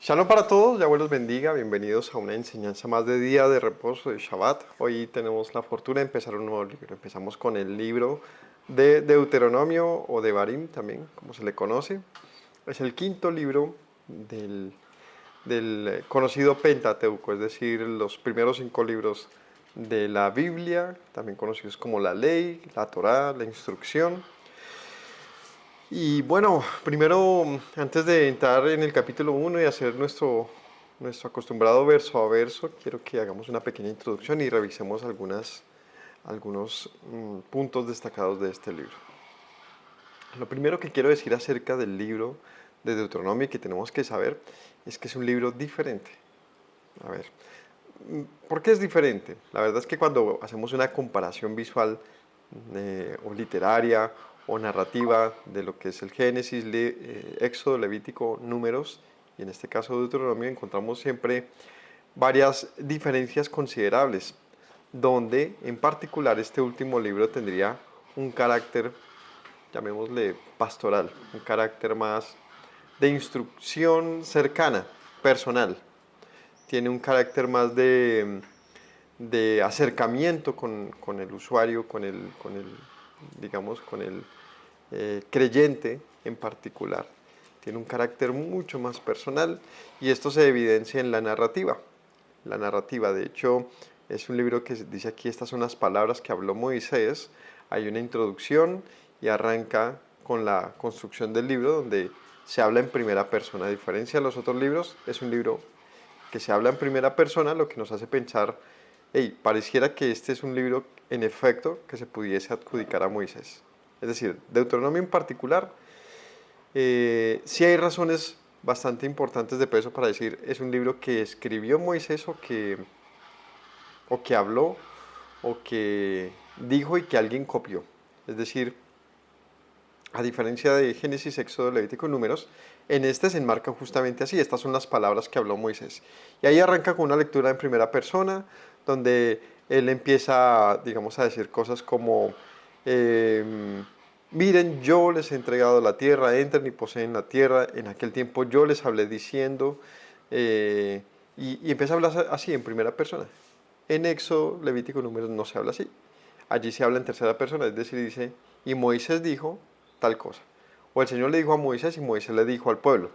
Shalom para todos, Yahweh los bendiga, bienvenidos a una enseñanza más de día de reposo de Shabbat. Hoy tenemos la fortuna de empezar un nuevo libro. Empezamos con el libro de Deuteronomio o de Barim también, como se le conoce. Es el quinto libro del conocido Pentateuco, es decir, los primeros 5 libros de la Biblia, también conocidos como la ley, la Torá, la instrucción. Y bueno, primero, antes de entrar en el capítulo 1 y hacer nuestro acostumbrado verso a verso, quiero que hagamos una pequeña introducción y revisemos algunos puntos destacados de este libro. Lo primero que quiero decir acerca del libro de Deuteronomio y que tenemos que saber es que es un libro diferente. A ver, ¿por qué es diferente? La verdad es que cuando hacemos una comparación visual o literaria o narrativa de lo que es el Génesis, Éxodo, Levítico, Números, y en este caso Deuteronomio, encontramos siempre varias diferencias considerables, donde en particular este último libro tendría un carácter, llamémosle pastoral, un carácter más de instrucción cercana, personal. Tiene un carácter más de acercamiento con el usuario, digamos, con el creyente en particular. Tiene un carácter mucho más personal y esto se evidencia en la narrativa. La narrativa, de hecho, es un libro que dice aquí, estas son las palabras que habló Moisés. Hay una introducción y arranca con la construcción del libro donde se habla en primera persona. A diferencia de los otros libros, es un libro que se habla en primera persona, lo que nos hace pensar, hey, pareciera que este es un libro, en efecto, que se pudiese adjudicar a Moisés. Es decir, Deuteronomio en particular, sí hay razones bastante importantes de peso para decir, es un libro que escribió Moisés o que habló o que dijo y que alguien copió. Es decir, a diferencia de Génesis, Éxodo, Levítico y Números, en este se enmarca justamente así. Estas son las palabras que habló Moisés. Y ahí arranca con una lectura en primera persona, donde él empieza, digamos, a decir cosas como, miren, yo les he entregado la tierra, entren y poseen la tierra. En aquel tiempo yo les hablé diciendo, y empieza a hablar así, en primera persona. En Éxodo, Levítico y Números no se habla así. Allí se habla en tercera persona, es decir, dice, y Moisés dijo tal cosa. O el Señor le dijo a Moisés y Moisés le dijo al pueblo.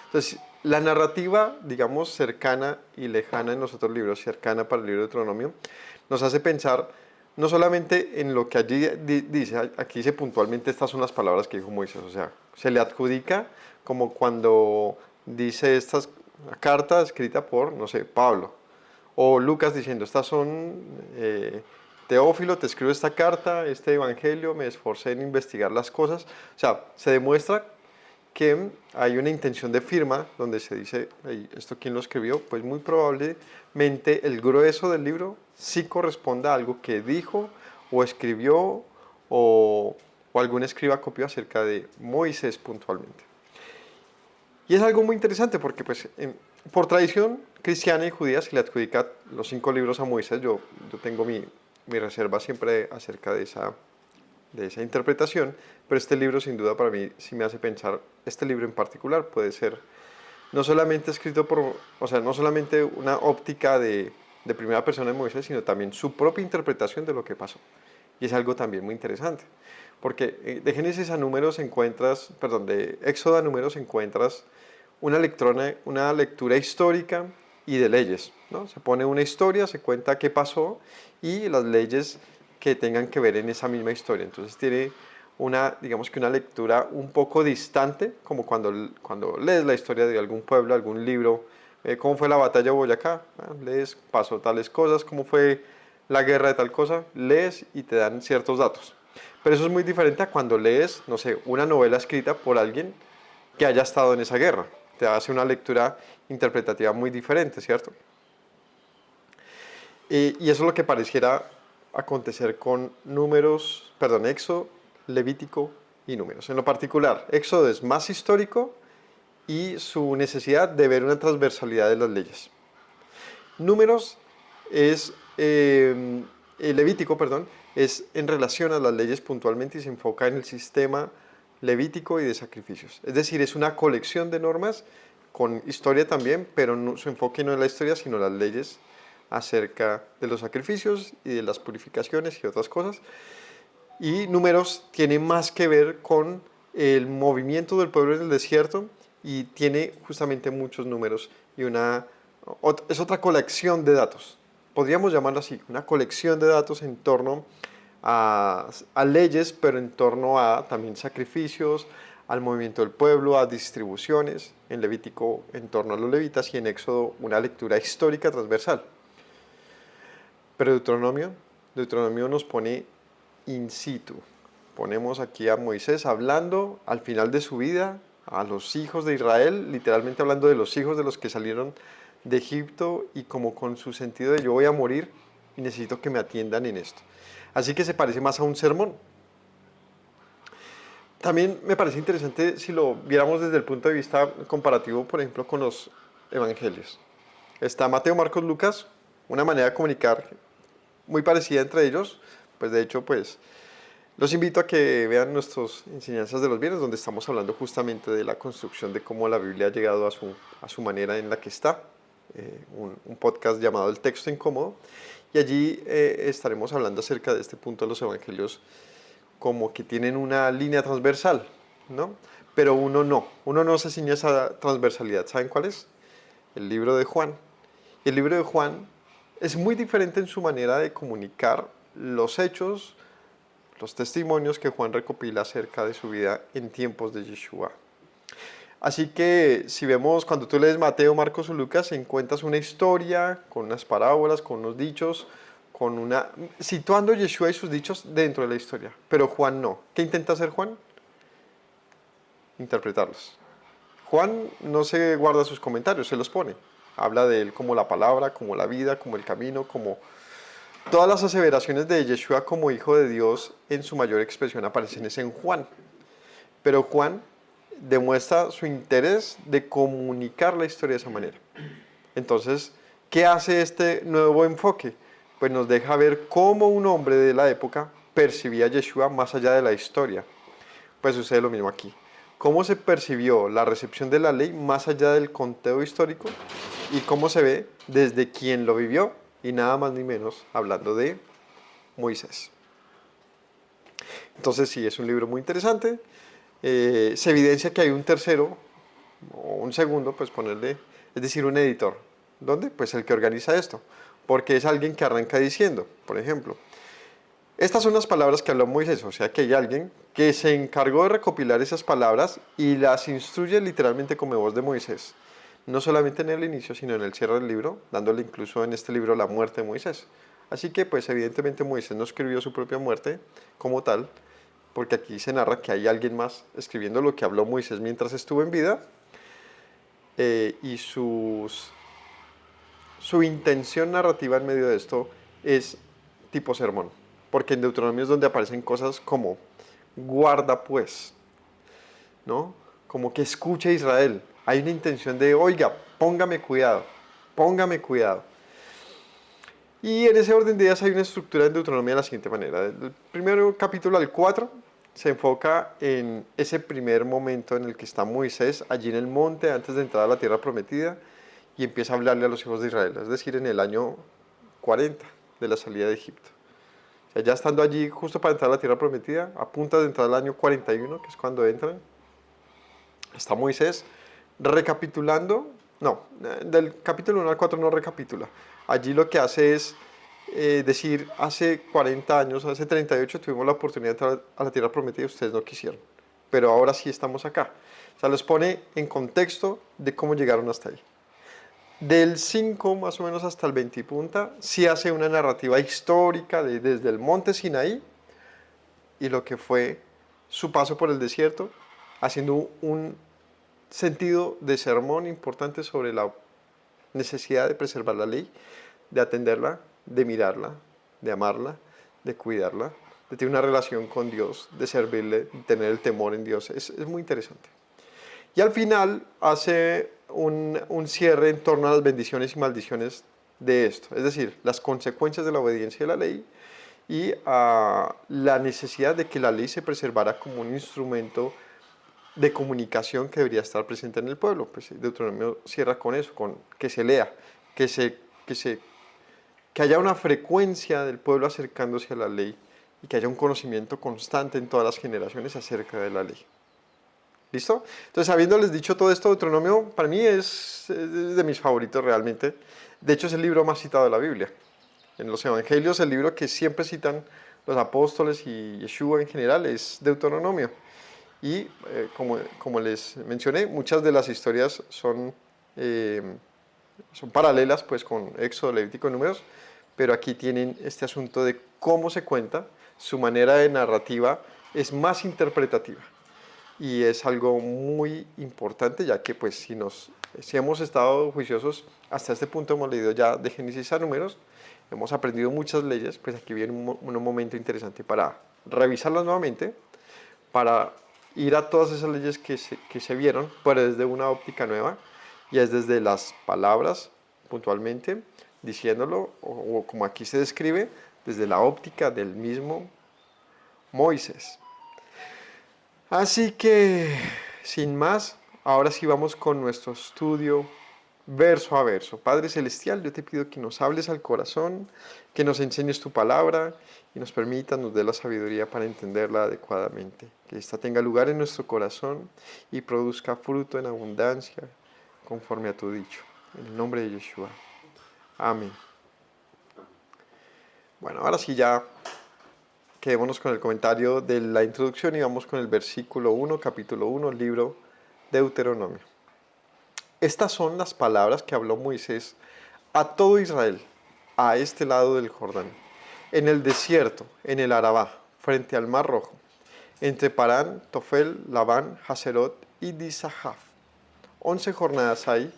Entonces, la narrativa, digamos, cercana y lejana en los otros libros, cercana para el libro de Deuteronomio, nos hace pensar no solamente en lo que allí dice, aquí dice puntualmente estas son las palabras que dijo Moisés, o sea, se le adjudica como cuando dice esta carta escrita por, no sé, Pablo, o Lucas diciendo, estas son, Teófilo, te escribo esta carta, este evangelio, me esforcé en investigar las cosas. O sea, se demuestra que hay una intención de firma donde se dice, hey, ¿esto quién lo escribió? Pues muy probablemente el grueso del libro sí corresponda a algo que dijo o escribió o algún escriba copió acerca de Moisés puntualmente. Y es algo muy interesante porque pues por tradición cristiana y judía se le adjudica los 5 libros a Moisés. Yo tengo mi reserva siempre acerca de esa interpretación, pero este libro sin duda para mí sí me hace pensar, este libro en particular puede ser no solamente escrito o sea, no solamente una óptica de primera persona de Moisés, sino también su propia interpretación de lo que pasó. Y es algo también muy interesante, porque de Génesis a Números encuentras, perdón, de Éxodo a Números encuentras una lectura histórica y de leyes, ¿no? Se pone una historia, se cuenta qué pasó y las leyes que tengan que ver en esa misma historia. Entonces tiene digamos que una lectura un poco distante, como cuando lees la historia de algún pueblo, algún libro, cómo fue la batalla de Boyacá, lees, pasó tales cosas, cómo fue la guerra de tal cosa, lees y te dan ciertos datos. Pero eso es muy diferente a cuando lees, no sé, una novela escrita por alguien que haya estado en esa guerra. Te hace una lectura interpretativa muy diferente, ¿cierto? Y eso es lo que pareciera acontecer con Éxodo, Levítico y Números. En lo particular, Éxodo es más histórico y su necesidad de ver una transversalidad de las leyes. Números es, Levítico, perdón, es en relación a las leyes puntualmente y se enfoca en el sistema levítico y de sacrificios. Es decir, es una colección de normas con historia también, pero su enfoque no es la historia, sino las leyes acerca de los sacrificios y de las purificaciones y otras cosas. Y Números tiene más que ver con el movimiento del pueblo en el desierto y tiene justamente muchos números y es otra colección de datos. Podríamos llamarlo así, una colección de datos en torno a leyes, pero en torno a también sacrificios, al movimiento del pueblo, a distribuciones, en Levítico en torno a los levitas y en Éxodo una lectura histórica transversal. Pero Deuteronomio nos pone in situ. Ponemos aquí a Moisés hablando al final de su vida a los hijos de Israel, literalmente hablando de los hijos de los que salieron de Egipto y como con su sentido de yo voy a morir y necesito que me atiendan en esto. Así que se parece más a un sermón. También me parece interesante si lo viéramos desde el punto de vista comparativo, por ejemplo, con los evangelios. Está Mateo, Marcos, Lucas, una manera de comunicar muy parecida entre ellos, pues de hecho, pues los invito a que vean nuestras enseñanzas de los viernes, donde estamos hablando justamente de la construcción de cómo la Biblia ha llegado a su manera en la que está, un podcast llamado El Texto Incómodo, y allí estaremos hablando acerca de este punto de los evangelios como que tienen una línea transversal, ¿no? Pero uno no se ciñe a esa transversalidad. ¿Saben cuál es? El libro de Juan. Y el libro de Juan es muy diferente en su manera de comunicar los hechos, los testimonios que Juan recopila acerca de su vida en tiempos de Yeshua. Así que si vemos, cuando tú lees Mateo, Marcos o Lucas, encuentras una historia con unas parábolas, con unos dichos, situando a Yeshua y sus dichos dentro de la historia. Pero Juan no. ¿Qué intenta hacer Juan? Interpretarlos. Juan no se guarda sus comentarios, se los pone. Habla de él como la palabra, como la vida, como el camino, como todas las aseveraciones de Yeshua como hijo de Dios en su mayor expresión aparecen en Juan. Pero Juan demuestra su interés de comunicar la historia de esa manera. Entonces, ¿qué hace este nuevo enfoque? Pues nos deja ver cómo un hombre de la época percibía a Yeshua más allá de la historia. Pues sucede lo mismo aquí. ¿Cómo se percibió la recepción de la ley más allá del conteo histórico? Y cómo se ve desde quien lo vivió y nada más ni menos hablando de Moisés. Entonces sí, es un libro muy interesante. Se evidencia que hay un tercero o un segundo, pues ponerle, es decir, un editor. ¿Dónde? Pues el que organiza esto. Porque es alguien que arranca diciendo, por ejemplo, estas son las palabras que habló Moisés, o sea que hay alguien que se encargó de recopilar esas palabras y las instruye literalmente como voz de Moisés. No solamente en el inicio, sino en el cierre del libro, dándole incluso en este libro la muerte de Moisés. Así que, pues evidentemente Moisés no escribió su propia muerte como tal, porque aquí se narra que hay alguien más escribiendo lo que habló Moisés mientras estuvo en vida, y su intención narrativa en medio de esto es tipo sermón, porque en Deuteronomio es donde aparecen cosas como guarda pues, ¿no? Como que escuche Israel. Hay una intención de, oiga, póngame cuidado, póngame cuidado. Y en ese orden de ideas hay una estructura en Deuteronomio de la siguiente manera. Del primer capítulo al 4 se enfoca en ese primer momento en el que está Moisés allí en el monte antes de entrar a la tierra prometida y empieza a hablarle a los hijos de Israel, es decir, en el año 40 de la salida de Egipto. O sea, ya estando allí justo para entrar a la tierra prometida, a punto de entrar al año 41, que es cuando entran, está Moisés recapitulando, no, del capítulo 1 al 4 no recapitula. Allí lo que hace es decir, hace 40 años, hace 38 tuvimos la oportunidad de entrar a la tierra prometida y ustedes no quisieron. Pero ahora sí estamos acá. O sea, los pone en contexto de cómo llegaron hasta ahí. Del 5 más o menos hasta el 20 y punta, sí hace una narrativa histórica desde el monte Sinaí y lo que fue su paso por el desierto, haciendo un sentido de sermón importante sobre la necesidad de preservar la ley, de atenderla, de mirarla, de amarla, de cuidarla, de tener una relación con Dios, de servirle, de tener el temor en Dios. Es muy interesante. Y al final hace un cierre en torno a las bendiciones y maldiciones de esto, es decir, las consecuencias de la obediencia de la ley y la necesidad de que la ley se preservara como un instrumento de comunicación que debería estar presente en el pueblo. Pues Deuteronomio cierra con eso, con que se lea, que, se, que, se, que haya una frecuencia del pueblo acercándose a la ley y que haya un conocimiento constante en todas las generaciones acerca de la ley. ¿Listo? Entonces, habiéndoles dicho todo esto, Deuteronomio para mí es de mis favoritos realmente. De hecho, es el libro más citado de la Biblia. En los evangelios, el libro que siempre citan los apóstoles y Yeshua en general es Deuteronomio. Y como les mencioné, muchas de las historias eh, son paralelas pues, con Éxodo, Levítico y Números, pero aquí tienen este asunto de cómo se cuenta, su manera de narrativa es más interpretativa. Y es algo muy importante, ya que pues si hemos estado juiciosos, hasta este punto hemos leído ya de Génesis a Números, hemos aprendido muchas leyes, pues aquí viene un momento interesante para revisarlas nuevamente, para ir a todas esas leyes que se vieron, pero desde una óptica nueva, y es desde las palabras, puntualmente, diciéndolo, o como aquí se describe, desde la óptica del mismo Moisés. Así que, sin más, ahora sí vamos con nuestro estudio verso a verso. Padre Celestial, yo te pido que nos hables al corazón, que nos enseñes tu palabra y nos permitas, nos dé la sabiduría para entenderla adecuadamente. Que ésta tenga lugar en nuestro corazón y produzca fruto en abundancia, conforme a tu dicho. En el nombre de Yeshua. Amén. Bueno, ahora sí ya quedémonos con el comentario de la introducción y vamos con el versículo 1, capítulo 1, libro Deuteronomio. Estas son las palabras que habló Moisés a todo Israel, a este lado del Jordán, en el desierto, en el Arabá, frente al Mar Rojo, entre Parán, Tofel, Labán, Haserot y Disahaf. 11 jornadas hay,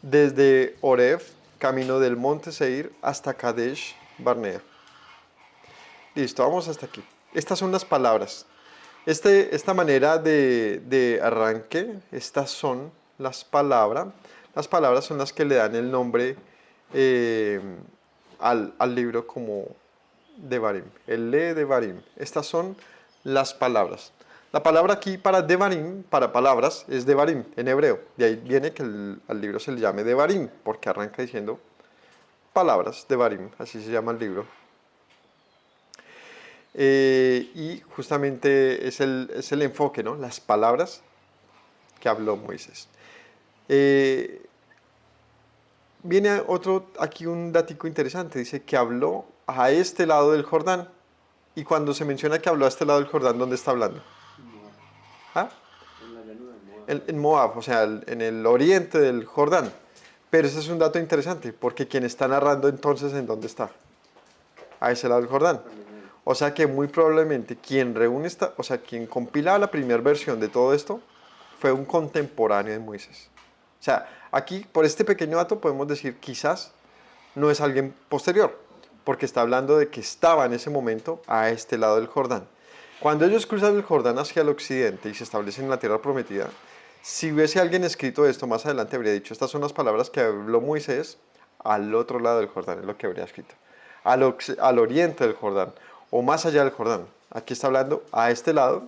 desde Oreb, camino del monte Seir, hasta Kadesh Barnea. Listo, vamos hasta aquí. Estas son las palabras. Esta manera de arranque, estas son las palabras. Las palabras son las que le dan el nombre eh, al libro como Devarim. El Le Devarim. Estas son las palabras. La palabra aquí para Devarim, para palabras, es Devarim en hebreo. De ahí viene que al libro se le llame Devarim, porque arranca diciendo palabras, Devarim, así se llama el libro. Y justamente es el enfoque, ¿no? Las palabras que habló Moisés. Viene aquí un datico interesante, dice que habló a este lado del Jordán. Y cuando se menciona que habló a este lado del Jordán, ¿dónde está hablando? ¿Ah? En la llanura de Moab. En Moab, o sea, en el oriente del Jordán. Pero ese es un dato interesante, porque quien está narrando entonces, ¿en dónde está? A ese lado del Jordán. O sea que muy probablemente quien quien compila la primera versión de todo esto fue un contemporáneo de Moisés. O sea, aquí por este pequeño dato podemos decir quizás no es alguien posterior, porque está hablando de que estaba en ese momento a este lado del Jordán. Cuando ellos cruzan el Jordán hacia el occidente y se establecen en la tierra prometida, si hubiese alguien escrito esto más adelante habría dicho, estas son las palabras que habló Moisés al otro lado del Jordán, es lo que habría escrito. Al oriente del Jordán o más allá del Jordán. Aquí está hablando a este lado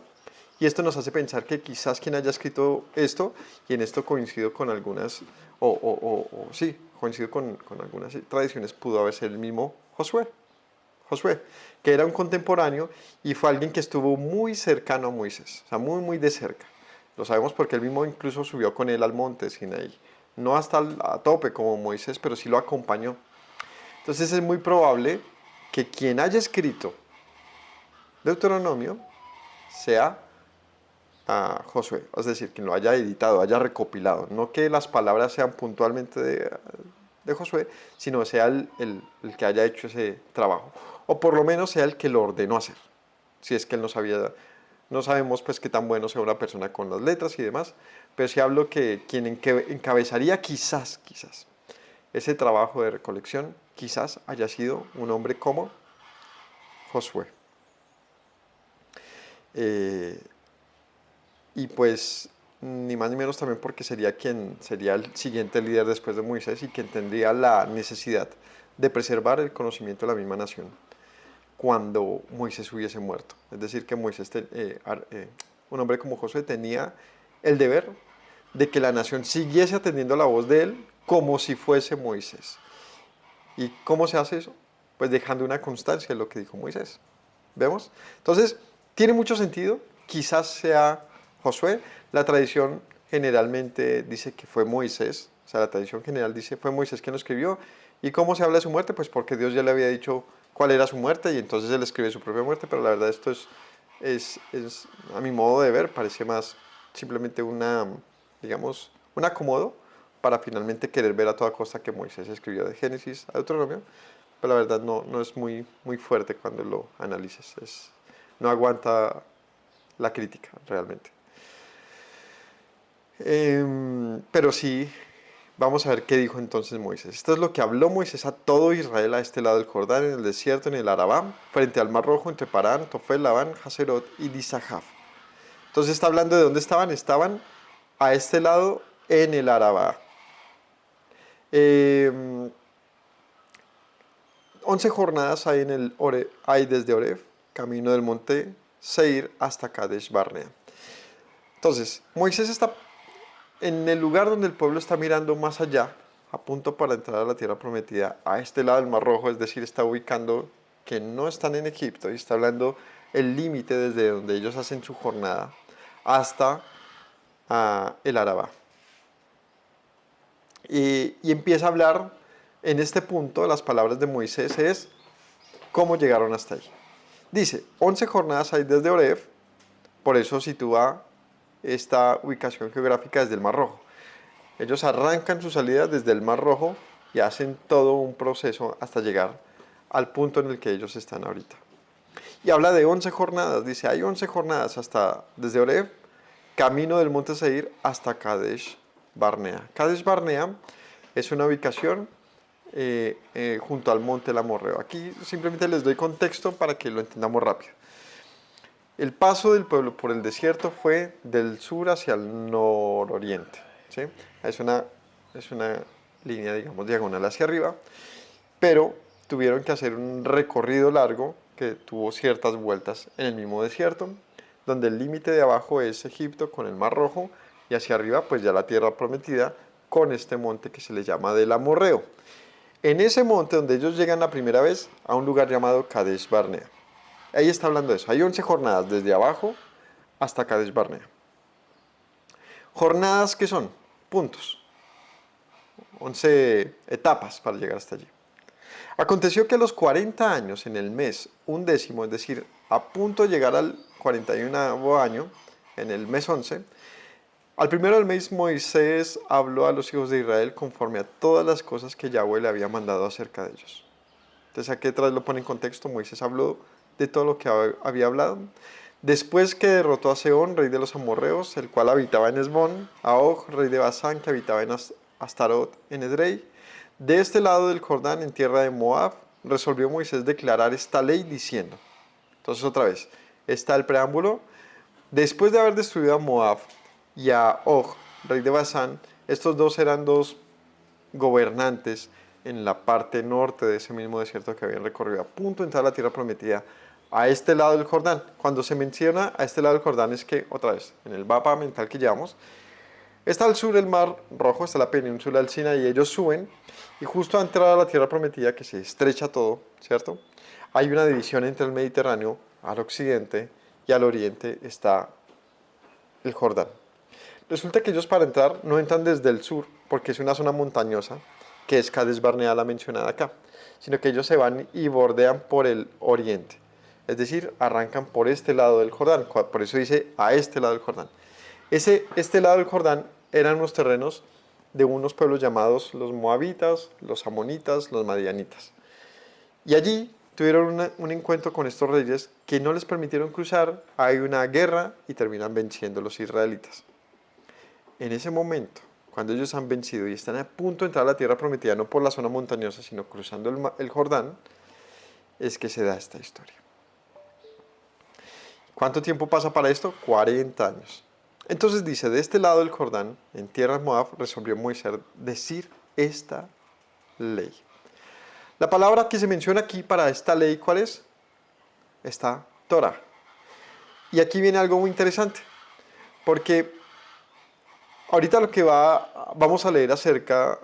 y esto nos hace pensar que quizás quien haya escrito esto, y en esto coincido con algunas, sí, coincido con algunas tradiciones, pudo haber sido el mismo Josué, que era un contemporáneo y fue alguien que estuvo muy cercano a Moisés, o sea, muy, muy de cerca. Lo sabemos porque él mismo incluso subió con él al monte Sinaí. No hasta a tope como Moisés, pero sí lo acompañó. Entonces es muy probable que quien haya escrito Deuteronomio sea a Josué, es decir, quien lo haya editado, haya recopilado. No que las palabras sean puntualmente de Josué, sino sea el que haya hecho ese trabajo. O por lo menos sea el que lo ordenó hacer. Si es que él no sabía, no sabemos pues qué tan bueno sea una persona con las letras y demás, pero sí hablo que quien encabezaría quizás ese trabajo de recolección, quizás haya sido un hombre como Josué. Y pues ni más ni menos también porque sería quien sería el siguiente líder después de Moisés y quien tendría la necesidad de preservar el conocimiento de la misma nación cuando Moisés hubiese muerto. Es decir, que un hombre como Josué, tenía el deber de que la nación siguiese atendiendo la voz de él como si fuese Moisés. ¿Y cómo se hace eso? Pues dejando una constancia de lo que dijo Moisés. ¿Vemos? Entonces, tiene mucho sentido. Quizás sea Josué. La tradición generalmente dice que fue Moisés. O sea, la tradición general dice fue Moisés quien lo escribió. ¿Y cómo se habla de su muerte? Pues porque Dios ya le había dicho cuál era su muerte y entonces él escribe su propia muerte. Pero la verdad esto es a mi modo de ver, parece más simplemente digamos, un acomodo para finalmente querer ver a toda costa que Moisés escribió de Génesis a Deuteronomio, pero la verdad no es muy fuerte cuando lo analices, no aguanta la crítica realmente. Pero sí, vamos a ver qué dijo entonces Moisés. Esto es lo que habló Moisés a todo Israel a este lado del Jordán, en el desierto, en el Arabá, frente al Mar Rojo, entre Parán, Tofel, Labán, Haserot y Disahaf. Entonces está hablando de dónde estaban. Estaban a este lado en el Arabá. 11 jornadas hay, hay desde Oreb, camino del monte Seir, hasta Kadesh Barnea. Entonces, Moisés está en el lugar donde el pueblo está mirando más allá, a punto para entrar a la tierra prometida, a este lado del Mar Rojo, es decir, está ubicando que no están en Egipto y está hablando el límite desde donde ellos hacen su jornada hasta el Arabá. Y empieza a hablar en este punto, las palabras de Moisés es cómo llegaron hasta ahí. Dice, 11 jornadas hay desde Oreb, por eso sitúa esta ubicación geográfica desde el Mar Rojo. Ellos arrancan su salida desde el Mar Rojo y hacen todo un proceso hasta llegar al punto en el que ellos están ahorita. Y habla de 11 jornadas, dice, hay 11 jornadas desde Oreb, camino del monte Seir hasta Kadesh Barnea. Kadesh Barnea es una ubicación junto al monte El Amorreo. Aquí simplemente les doy contexto para que lo entendamos rápido. El paso del pueblo por el desierto fue del sur hacia el nororiente. ¿Sí? Es una línea, digamos, diagonal hacia arriba, pero tuvieron que hacer un recorrido largo que tuvo ciertas vueltas en el mismo desierto, donde el límite de abajo es Egipto con el Mar Rojo y hacia arriba pues ya la tierra prometida con este monte que se le llama del Amorreo. En ese monte donde ellos llegan la primera vez a un lugar llamado Kadesh Barnea. Ahí está hablando de eso. Hay 11 jornadas desde abajo hasta Kadesh Barnea. Jornadas que son puntos. 11 etapas para llegar hasta allí. Aconteció que a los 40 años, en el mes 11, es decir, a punto de llegar al 41 año, en el mes 11, al primero del mes Moisés habló a los hijos de Israel conforme a todas las cosas que Yahweh le había mandado acerca de ellos. Entonces aquí atrás lo pone en contexto, Moisés habló de todo lo que había hablado. Después que derrotó a Sehón, rey de los amorreos, el cual habitaba en Esbón, a Og, rey de Basán, que habitaba en Astarot, en Edrei, de este lado del Jordán, en tierra de Moab, resolvió Moisés declarar esta ley diciendo. Entonces otra vez, está el preámbulo. Después de haber destruido a Moab y a Og, rey de Basán, estos dos eran dos gobernantes en la parte norte de ese mismo desierto que habían recorrido, a punto de entrar a la tierra prometida, a este lado del Jordán. Cuando se menciona a este lado del Jordán es que, otra vez, en el mapa mental que llevamos, está al sur el Mar Rojo, está la península del Sinaí, y ellos suben, y justo a entrar a la tierra prometida, que se estrecha todo, ¿cierto? Hay una división entre el Mediterráneo, al occidente, y al oriente está el Jordán. Resulta que ellos para entrar no entran desde el sur, porque es una zona montañosa, que es Kadesh Barnea la mencionada acá, sino que ellos se van y bordean por el oriente. Es decir, arrancan por este lado del Jordán, por eso dice a este lado del Jordán. Este lado del Jordán eran unos terrenos de unos pueblos llamados los moabitas, los amonitas, los madianitas. Y allí tuvieron un encuentro con estos reyes que no les permitieron cruzar, hay una guerra y terminan venciendo los israelitas. En ese momento, cuando ellos han vencido y están a punto de entrar a la tierra prometida, no por la zona montañosa, sino cruzando el Jordán, es que se da esta historia. ¿Cuánto tiempo pasa para esto? 40 años. Entonces dice, de este lado del Jordán, en tierra de Moab, resolvió Moisés decir esta ley. La palabra que se menciona aquí para esta ley, ¿cuál es? Esta Torah. Y aquí viene algo muy interesante. Porque ahorita vamos a leer acerca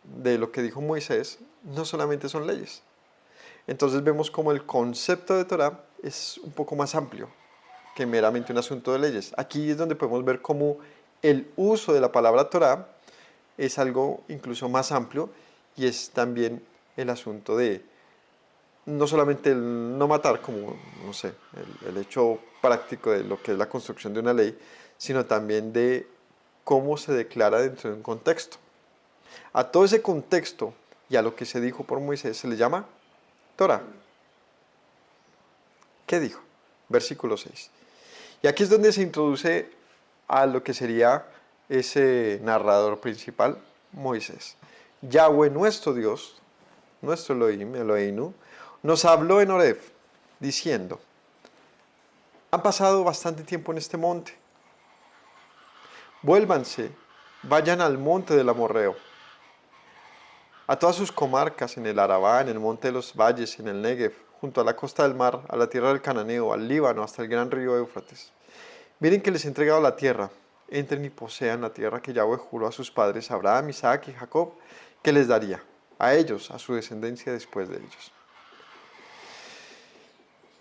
de lo que dijo Moisés, no solamente son leyes. Entonces vemos como el concepto de Torah es un poco más amplio que meramente un asunto de leyes. Aquí es donde podemos ver cómo el uso de la palabra Torah es algo incluso más amplio y es también el asunto de no solamente el no matar, como, no sé, el hecho práctico de lo que es la construcción de una ley, sino también de cómo se declara dentro de un contexto. A todo ese contexto y a lo que se dijo por Moisés se le llama Torah. ¿Qué dijo? Versículo 6. Y aquí es donde se introduce a lo que sería ese narrador principal, Moisés. Yahweh, nuestro Dios, nuestro Elohim, Eloheinu, nos habló en Horeb, diciendo, han pasado bastante tiempo en este monte. Vuélvanse, vayan al monte del Amorreo, a todas sus comarcas, en el Arabá, en el monte de los valles, en el Negev, junto a la costa del mar, a la tierra del Cananeo, al Líbano, hasta el gran río Éufrates. Miren que les he entregado la tierra. Entren y posean la tierra que Yahweh juró a sus padres, Abraham, Isaac y Jacob, que les daría, a ellos, a su descendencia después de ellos.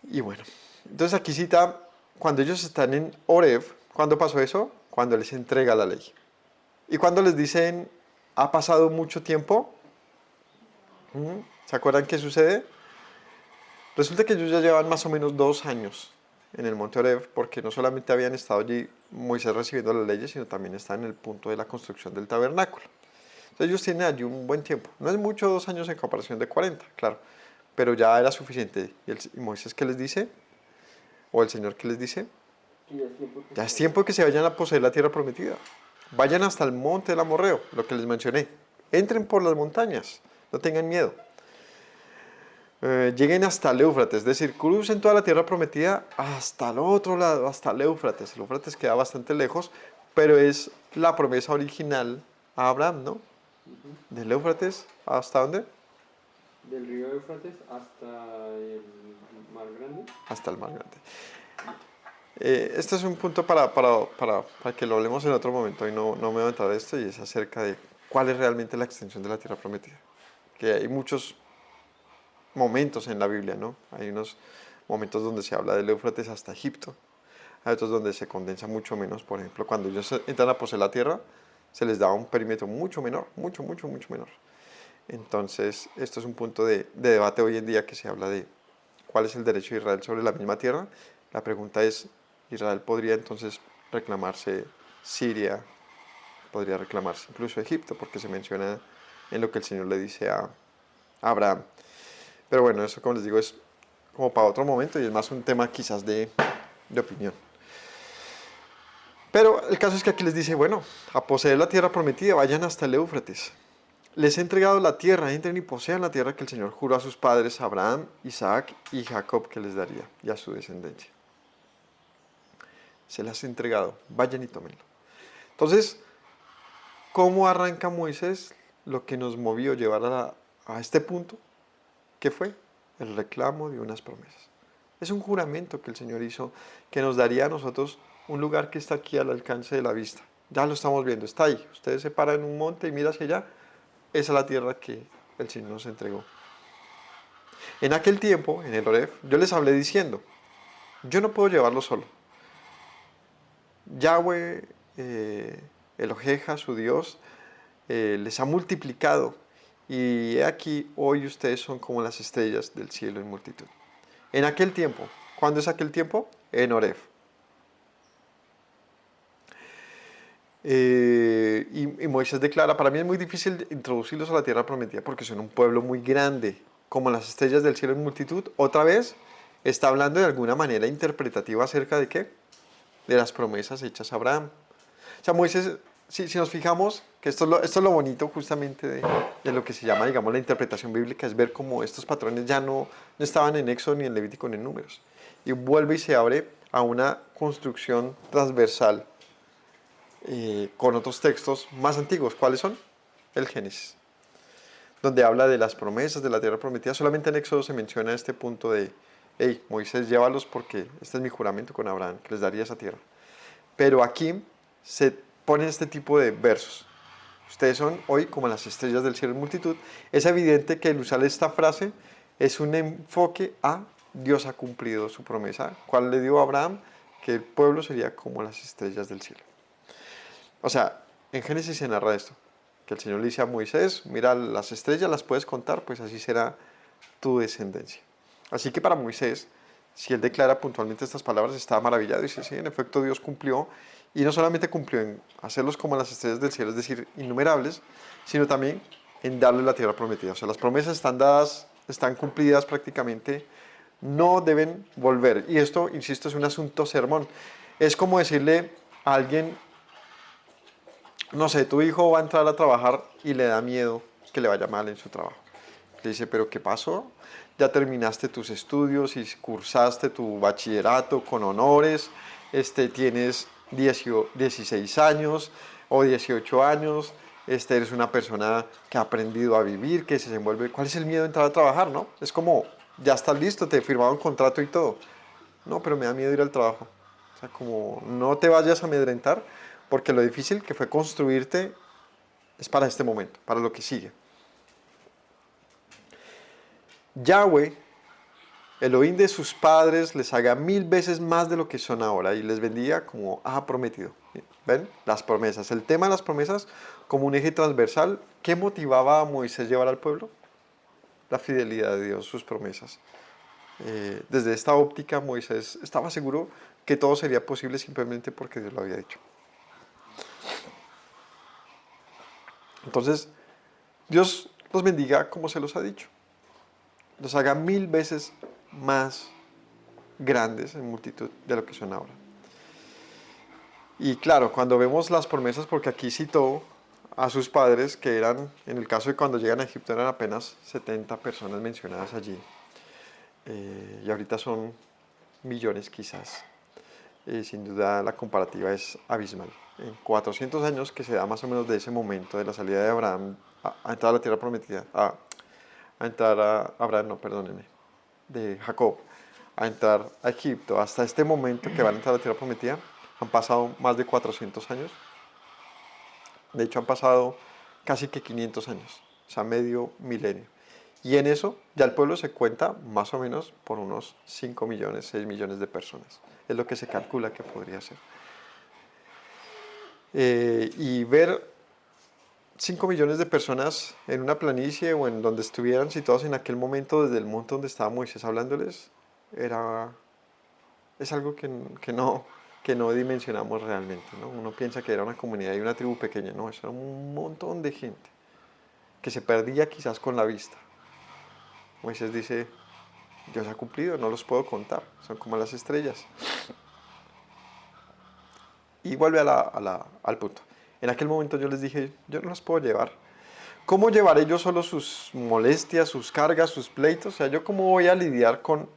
Y bueno, entonces aquí cita, cuando ellos están en Horeb, ¿cuándo pasó eso? Cuando les entrega la ley. Y cuando les dicen, ha pasado mucho tiempo, ¿se acuerdan qué sucede? Resulta que ellos ya llevan más o menos 2 años en el monte Horeb, porque no solamente habían estado allí Moisés recibiendo las leyes, sino también están en el punto de la construcción del tabernáculo. Entonces ellos tienen allí un buen tiempo. No es mucho 2 años en comparación de 40, claro, pero ya era suficiente. ¿Y Moisés qué les dice? ¿O el Señor qué les dice? Ya es tiempo que se vayan a poseer la tierra prometida. Vayan hasta el monte del Amorreo, lo que les mencioné. Entren por las montañas, no tengan miedo. Lleguen hasta el Éufrates, es decir, crucen toda la tierra prometida hasta el otro lado, hasta el Éufrates. El Éufrates queda bastante lejos, pero es la promesa original a Abraham, ¿no? Del Éufrates, ¿hasta dónde? Del río Éufrates hasta el Mar Grande. Hasta el Mar Grande. Este es un punto para que lo hablemos en otro momento, y no me voy a entrar a esto, y es acerca de cuál es realmente la extensión de la tierra prometida. Que hay muchos momentos en la Biblia, ¿no? Hay unos momentos donde se habla del Éufrates hasta Egipto. Hay otros donde se condensa mucho menos. Por ejemplo, cuando ellos entran a poseer la tierra, se les da un perímetro mucho menor, mucho menor. Entonces, esto es un punto de debate hoy en día, que se habla de cuál es el derecho de Israel sobre la misma tierra. La pregunta es, ¿Israel podría entonces reclamarse Siria? Podría reclamarse incluso Egipto, porque se menciona en lo que el Señor le dice a Abraham. Pero bueno, eso, como les digo, es como para otro momento y es más un tema quizás de opinión. Pero el caso es que aquí les dice, bueno, a poseer la tierra prometida, vayan hasta el Éufrates. Les he entregado la tierra, entren y posean la tierra que el Señor juró a sus padres, Abraham, Isaac y Jacob, que les daría, y a su descendencia. Se las he entregado, vayan y tómenlo. Entonces, ¿cómo arranca Moisés lo que nos movió a llevar a este punto? ¿Qué fue? El reclamo de unas promesas. Es un juramento que el Señor hizo, que nos daría a nosotros un lugar que está aquí al alcance de la vista. Ya lo estamos viendo, está ahí. Ustedes se paran en un monte y miran hacia allá. Esa es la tierra que el Señor nos entregó. En aquel tiempo, en el Horeb, yo les hablé diciendo, yo no puedo llevarlo solo. Yahweh, Eloheja, su Dios, les ha multiplicado. Y he aquí, hoy ustedes son como las estrellas del cielo en multitud. En aquel tiempo, ¿cuándo es aquel tiempo? En Horeb. Y Moisés declara, para mí es muy difícil introducirlos a la tierra prometida porque son un pueblo muy grande, como las estrellas del cielo en multitud. Otra vez, está hablando de alguna manera interpretativa acerca de qué? De las promesas hechas a Abraham. O sea, Moisés, si nos fijamos, que esto es lo bonito justamente de lo que se llama, digamos, la interpretación bíblica, es ver cómo estos patrones ya no estaban en Éxodo, ni en Levítico, ni en Números. Y vuelve y se abre a una construcción transversal con otros textos más antiguos. ¿Cuáles son? El Génesis, donde habla de las promesas de la tierra prometida. Solamente en Éxodo se menciona este punto de, hey, Moisés, llévalos porque este es mi juramento con Abraham, que les daría esa tierra. Pero aquí se ponen este tipo de versos. Ustedes son hoy como las estrellas del cielo en multitud. Es evidente que el usar esta frase es un enfoque a Dios ha cumplido su promesa. ¿Cuál le dio a Abraham? Que el pueblo sería como las estrellas del cielo. O sea, en Génesis se narra esto. Que el Señor le dice a Moisés, mira, las estrellas las puedes contar, pues así será tu descendencia. Así que para Moisés, si él declara puntualmente estas palabras, está maravillado y dice, sí, en efecto Dios cumplió, y no solamente cumplió en hacerlos como las estrellas del cielo, es decir, innumerables, sino también en darles la tierra prometida. O sea, las promesas están dadas, están cumplidas prácticamente, no deben volver. Y esto, insisto, es un asunto sermón. Es como decirle a alguien, no sé, tu hijo va a entrar a trabajar y le da miedo que le vaya mal en su trabajo. Le dice, pero ¿qué pasó? Ya terminaste tus estudios y cursaste tu bachillerato con honores, tienes 16 años o 18 años, eres una persona que ha aprendido a vivir, que se desenvuelve. ¿Cuál es el miedo de entrar a trabajar, no? Es como, ya estás listo, te firmaron un contrato y todo. No, pero me da miedo ir al trabajo. O sea, como no te vayas a amedrentar, porque lo difícil que fue construirte es para este momento, para lo que sigue. Yahweh, Elohim de sus padres, les haga 1000 veces más de lo que son ahora y les bendiga como ha prometido. ¿Ven? Las promesas. El tema de las promesas como un eje transversal. ¿Qué motivaba a Moisés llevar al pueblo? La fidelidad de Dios, sus promesas. Desde esta óptica, Moisés estaba seguro que todo sería posible simplemente porque Dios lo había dicho. Entonces, Dios los bendiga como se los ha dicho. Los haga 1000 veces más grandes en multitud de lo que son ahora. Y claro, cuando vemos las promesas, porque aquí citó a sus padres, que eran, en el caso de cuando llegan a Egipto, eran apenas 70 personas mencionadas allí. Y ahorita son millones quizás. Sin duda la comparativa es abismal. En 400 años que se da más o menos de ese momento de la salida de Abraham a entrar a la tierra prometida, a entrar a Abraham, no, perdónenme, de Jacob, a entrar a Egipto, hasta este momento que van a entrar a la tierra prometida, han pasado más de 400 años. De hecho, han pasado casi que 500 años, o sea, medio milenio. Y en eso ya el pueblo se cuenta más o menos por unos 5 millones, 6 millones de personas. Es lo que se calcula que podría ser. Y ver 5 millones de personas en una planicie o en donde estuvieran situados en aquel momento, desde el monte donde estaba Moisés hablándoles, es algo que no dimensionamos realmente, ¿no? Uno piensa que era una comunidad y una tribu pequeña, no, eso era un montón de gente que se perdía quizás con la vista. Moisés dice, Dios ha cumplido, no los puedo contar, son como las estrellas. Y vuelve al punto. En aquel momento yo les dije, yo no los puedo llevar. ¿Cómo llevaré yo solo sus molestias, sus cargas, sus pleitos? O sea, ¿yo cómo voy a lidiar con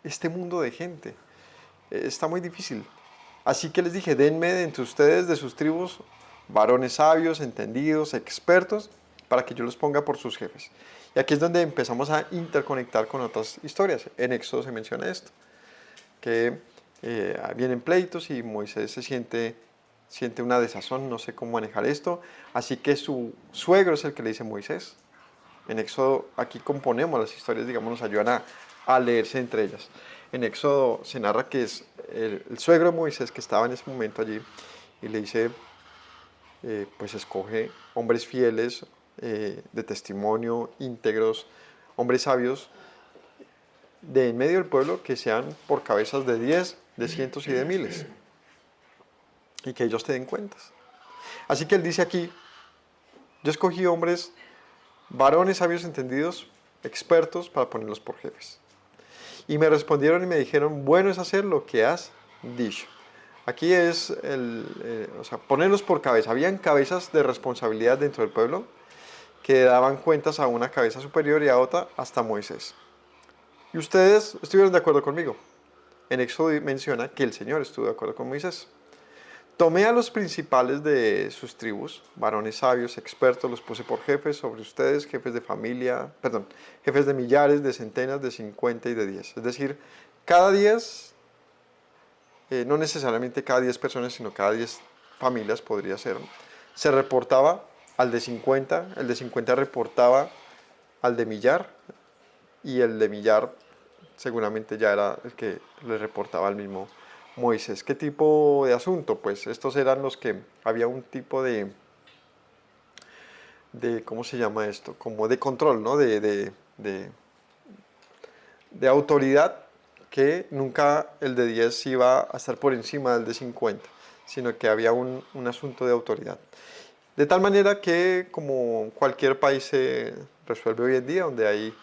este mundo de gente? Está muy difícil. Así que les dije, denme de entre ustedes, de sus tribus, varones sabios, entendidos, expertos, para que yo los ponga por sus jefes. Y aquí es donde empezamos a interconectar con otras historias. En Éxodo se menciona esto, que vienen pleitos y Moisés siente una desazón, no sé cómo manejar esto, así que su suegro es el que le dice Moisés. En Éxodo, aquí componemos las historias, digamos, nos ayudan a leerse entre ellas. En Éxodo se narra que es el suegro de Moisés que estaba en ese momento allí y le dice, pues escoge hombres fieles, de testimonio, íntegros, hombres sabios, de en medio del pueblo que sean por cabezas de 10, de cientos y de miles, y que ellos te den cuentas. Así que él dice aquí, yo escogí hombres, varones sabios entendidos, expertos, para ponerlos por jefes. Y me respondieron y me dijeron, bueno es hacer lo que has dicho. Aquí es o sea, ponerlos por cabeza. Habían cabezas de responsabilidad dentro del pueblo que daban cuentas a una cabeza superior y a otra hasta Moisés. Y ustedes estuvieron de acuerdo conmigo. En Éxodo menciona que el Señor estuvo de acuerdo con Moisés. Tomé a los principales de sus tribus, varones sabios, expertos, los puse por jefes sobre ustedes, jefes de familia, perdón, jefes de millares, de centenas, de 50 y de 10. Es decir, cada 10 no necesariamente cada 10 personas, sino cada 10 familias podría ser, se reportaba al de 50, el de 50 reportaba al de millar, y el de millar seguramente ya era el que le reportaba al mismo Moisés. ¿Qué tipo de asunto? Pues estos eran los que había un tipo de ¿cómo se llama esto? Como de control, ¿no? De autoridad, que nunca el de 10 iba a estar por encima del de 50, sino que había un asunto de autoridad. De tal manera que, como cualquier país se resuelve hoy en día, donde hay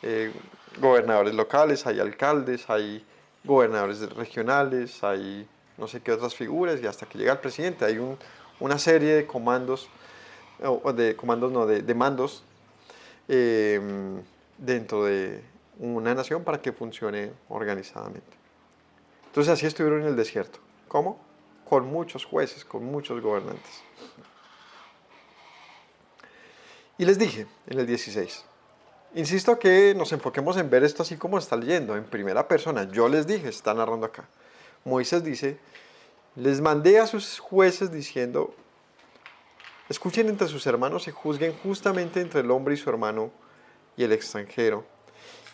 eh, gobernadores locales, hay alcaldes, hay gobernadores regionales, hay no sé qué otras figuras, y hasta que llega el presidente hay una serie de comandos, o de comandos no, de mandos eh, dentro de una nación para que funcione organizadamente. Entonces así estuvieron en el desierto. ¿Cómo? Con muchos jueces, con muchos gobernantes. Y les dije en el 16, insisto que nos enfoquemos en ver esto así como está leyendo, en primera persona. Yo les dije, está narrando acá. Moisés dice, les mandé a sus jueces diciendo, escuchen entre sus hermanos y juzguen justamente entre el hombre y su hermano y el extranjero.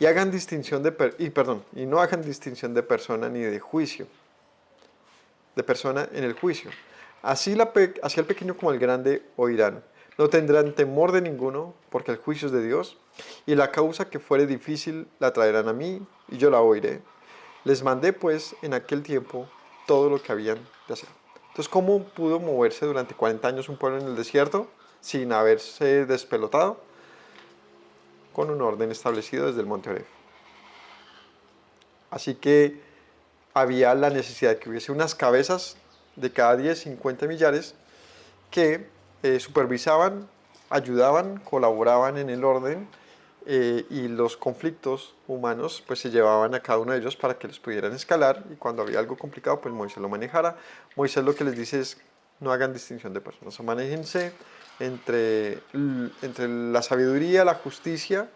Y hagan distinción y no hagan distinción de persona ni de juicio, de persona en el juicio. Así el pequeño como el grande oirán. No tendrán temor de ninguno, porque el juicio es de Dios, y la causa que fuere difícil la traerán a mí, y yo la oiré. Les mandé, pues, en aquel tiempo todo lo que habían de hacer. Entonces, ¿cómo pudo moverse durante 40 años un pueblo en el desierto sin haberse despelotado? Con un orden establecido desde el monte Oreb. Así que había la necesidad de que hubiese unas cabezas de cada 10, 50 millares que supervisaban, ayudaban, colaboraban en el orden, y los conflictos humanos pues se llevaban a cada uno de ellos para que los pudieran escalar, y cuando había algo complicado pues Moisés lo manejara. Moisés lo que les dice es, no hagan distinción de personas, o manéjense entre la sabiduría, la justicia,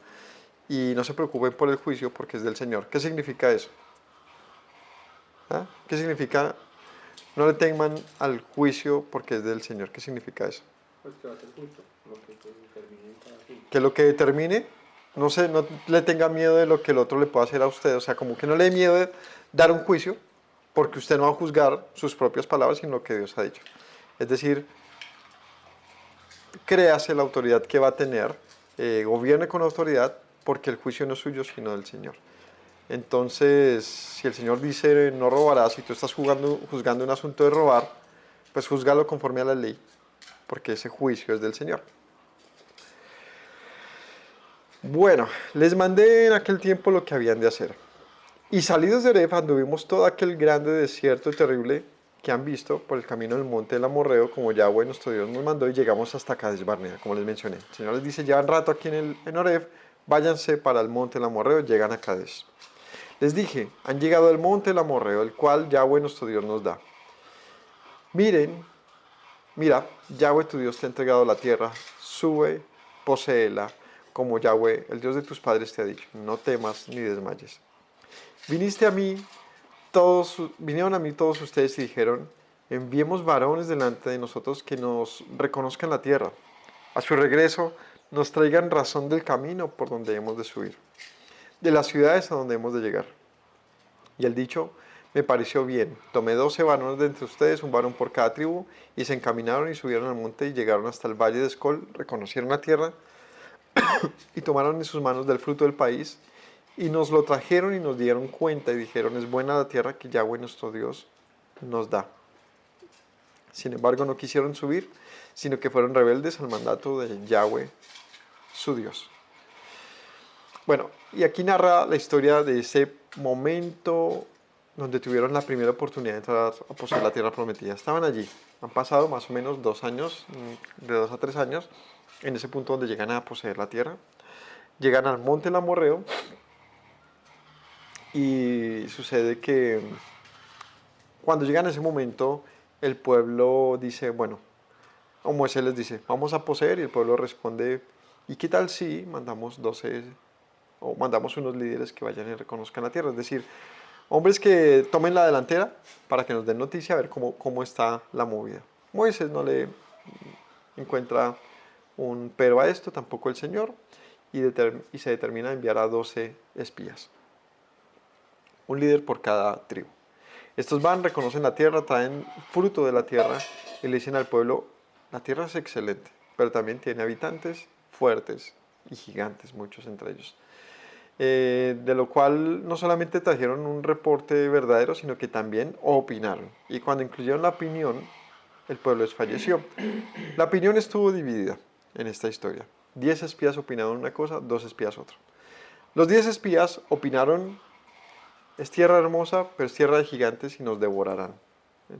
y no se preocupen por el juicio porque es del Señor. ¿Qué significa eso? ¿Ah? ¿Qué significa no le teman al juicio porque es del Señor? ¿Qué significa eso? Pues que va a ser justo, lo que termine en cada asunto. Que lo que determine, no sé, no le tenga miedo de lo que el otro le pueda hacer a usted. O sea, como que no le dé miedo de dar un juicio, porque usted no va a juzgar sus propias palabras, sino lo que Dios ha dicho. Es decir, créase la autoridad que va a tener, gobierne con autoridad, porque el juicio no es suyo, sino del Señor. Entonces, si el Señor dice no robarás y tú estás juzgando un asunto de robar, pues juzgalo conforme a la ley, porque ese juicio es del Señor. Bueno, les mandé en aquel tiempo lo que habían de hacer. Y salidos de Oreb anduvimos todo aquel grande desierto y terrible que han visto por el camino del monte del Amorreo, como Yahweh nuestro Dios nos mandó, y llegamos hasta Cades Barnea, como les mencioné. El Señor les dice, llevan rato aquí en Oreb, váyanse para el monte del Amorreo, llegan a Cades. Les dije, han llegado al monte del Amorreo, el cual Yahweh nuestro Dios nos da. Mira, Yahweh tu Dios te ha entregado la tierra, sube, poséela, como Yahweh, el Dios de tus padres te ha dicho. No temas ni desmayes. Vinieron a mí todos ustedes y dijeron, enviemos varones delante de nosotros que nos reconozcan la tierra. A su regreso, nos traigan razón del camino por donde hemos de subir, de las ciudades a donde hemos de llegar. Y el dicho me pareció bien. Tomé 12 varones de entre ustedes, un varón por cada tribu, y se encaminaron y subieron al monte y llegaron hasta el valle de Escol, reconocieron la tierra y tomaron en sus manos del fruto del país, y nos lo trajeron y nos dieron cuenta y dijeron, es buena la tierra que Yahweh nuestro Dios nos da. Sin embargo, no quisieron subir, sino que fueron rebeldes al mandato de Yahweh, su Dios. Bueno, y aquí narra la historia de ese momento donde tuvieron la primera oportunidad de entrar a poseer la tierra prometida. Estaban allí, han pasado más o menos 2 años, de 2 a 3 años, en ese punto donde llegan a poseer la tierra. Llegan al monte del Amorreo, y sucede que cuando llegan a ese momento, el pueblo dice, bueno, o Moisés les dice, vamos a poseer, y el pueblo responde, ¿y qué tal si mandamos 12 o mandamos unos líderes que vayan y reconozcan la tierra? Es decir, Hombres que tomen la delantera para que nos den noticia a ver cómo está la movida. Moisés no le encuentra un pero a esto, tampoco el Señor, y se determina enviar a 12 espías, un líder por cada tribu. Estos van, reconocen la tierra, traen fruto de la tierra y le dicen al pueblo, la tierra es excelente, pero también tiene habitantes fuertes y gigantes, muchos entre ellos. De lo cual no solamente trajeron un reporte verdadero, sino que también opinaron. Y cuando incluyeron la opinión, el pueblo desfalleció. La opinión estuvo dividida en esta historia. 10 espías opinaron una cosa, 2 espías otra. Los 10 espías opinaron, es tierra hermosa, pero es tierra de gigantes y nos devorarán,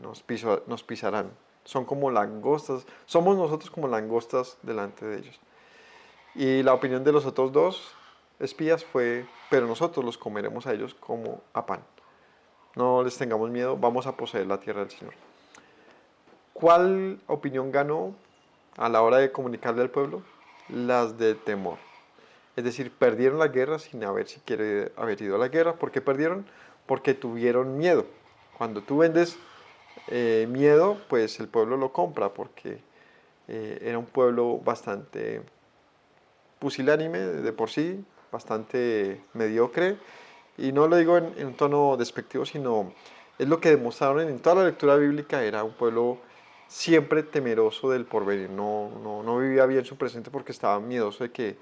nos pisarán. Son como langostas, somos nosotros como langostas delante de ellos. Y la opinión de los otros 2 espías fue, pero nosotros los comeremos a ellos como a pan. No les tengamos miedo, vamos a poseer la tierra del Señor. ¿Cuál opinión ganó a la hora de comunicarle al pueblo? Las de temor. Es decir, perdieron la guerra sin haber siquiera haber ido a la guerra. ¿Por qué perdieron? Porque tuvieron miedo. Cuando tú vendes miedo, pues el pueblo lo compra, porque era un pueblo bastante pusilánime de por sí, bastante mediocre, y no lo digo en un tono despectivo, sino es lo que demostraron en toda la lectura bíblica. Era un pueblo siempre temeroso del porvenir, no vivía bien su presente porque estaba miedoso de que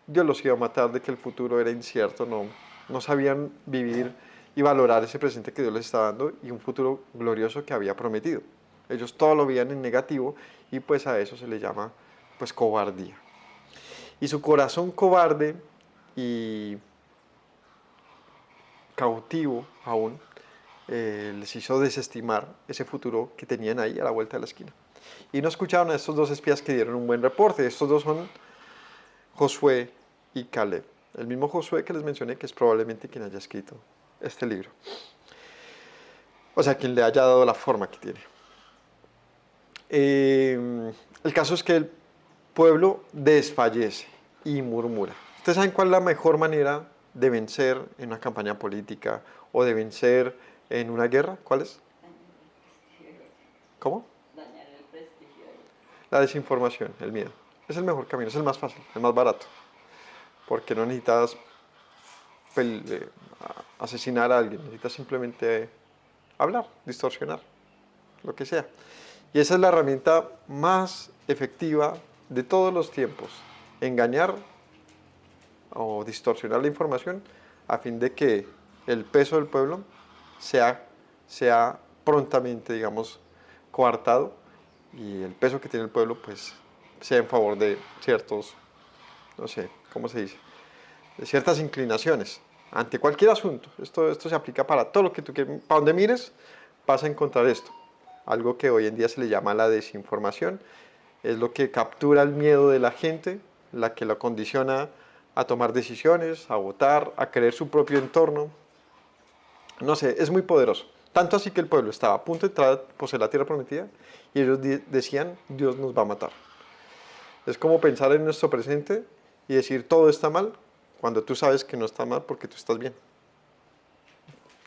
Dios los iba a matar, de que el futuro era incierto, no sabían vivir y valorar ese presente que Dios les estaba dando y un futuro glorioso que había prometido. Ellos todo lo veían en negativo y pues a eso se le llama pues cobardía. Y su corazón cobarde y cautivo aún les hizo desestimar ese futuro que tenían ahí a la vuelta de la esquina. Y no escucharon a estos 2 espías que dieron un buen reporte. Estos 2 son Josué y Caleb. El mismo Josué que les mencioné, que es probablemente quien haya escrito este libro. O sea, quien le haya dado la forma que tiene. El caso es que el pueblo desfallece y murmura. ¿Ustedes saben cuál es la mejor manera de vencer en una campaña política o de vencer en una guerra? ¿Cuál es? ¿Cómo? Dañar el prestigio. La desinformación, el miedo. Es el mejor camino, es el más fácil, el más barato. Porque no necesitas asesinar a alguien, necesitas simplemente hablar, distorsionar, lo que sea. Y esa es la herramienta más efectiva de todos los tiempos. Engañar o distorsionar la información a fin de que el peso del pueblo sea prontamente, digamos, coartado y el peso que tiene el pueblo pues sea en favor de ciertos, no sé, ¿cómo se dice? De ciertas inclinaciones ante cualquier asunto. Esto se aplica para todo lo que tú quieras. Para donde mires vas a encontrar esto. Algo que hoy en día se le llama la desinformación. Es lo que captura el miedo de la gente, la que lo condiciona a tomar decisiones, a votar, a creer su propio entorno. No sé, es muy poderoso. Tanto así que el pueblo estaba a punto de entrar a poseer la tierra prometida y ellos decían, Dios nos va a matar. Es como pensar en nuestro presente y decir, todo está mal, cuando tú sabes que no está mal porque tú estás bien.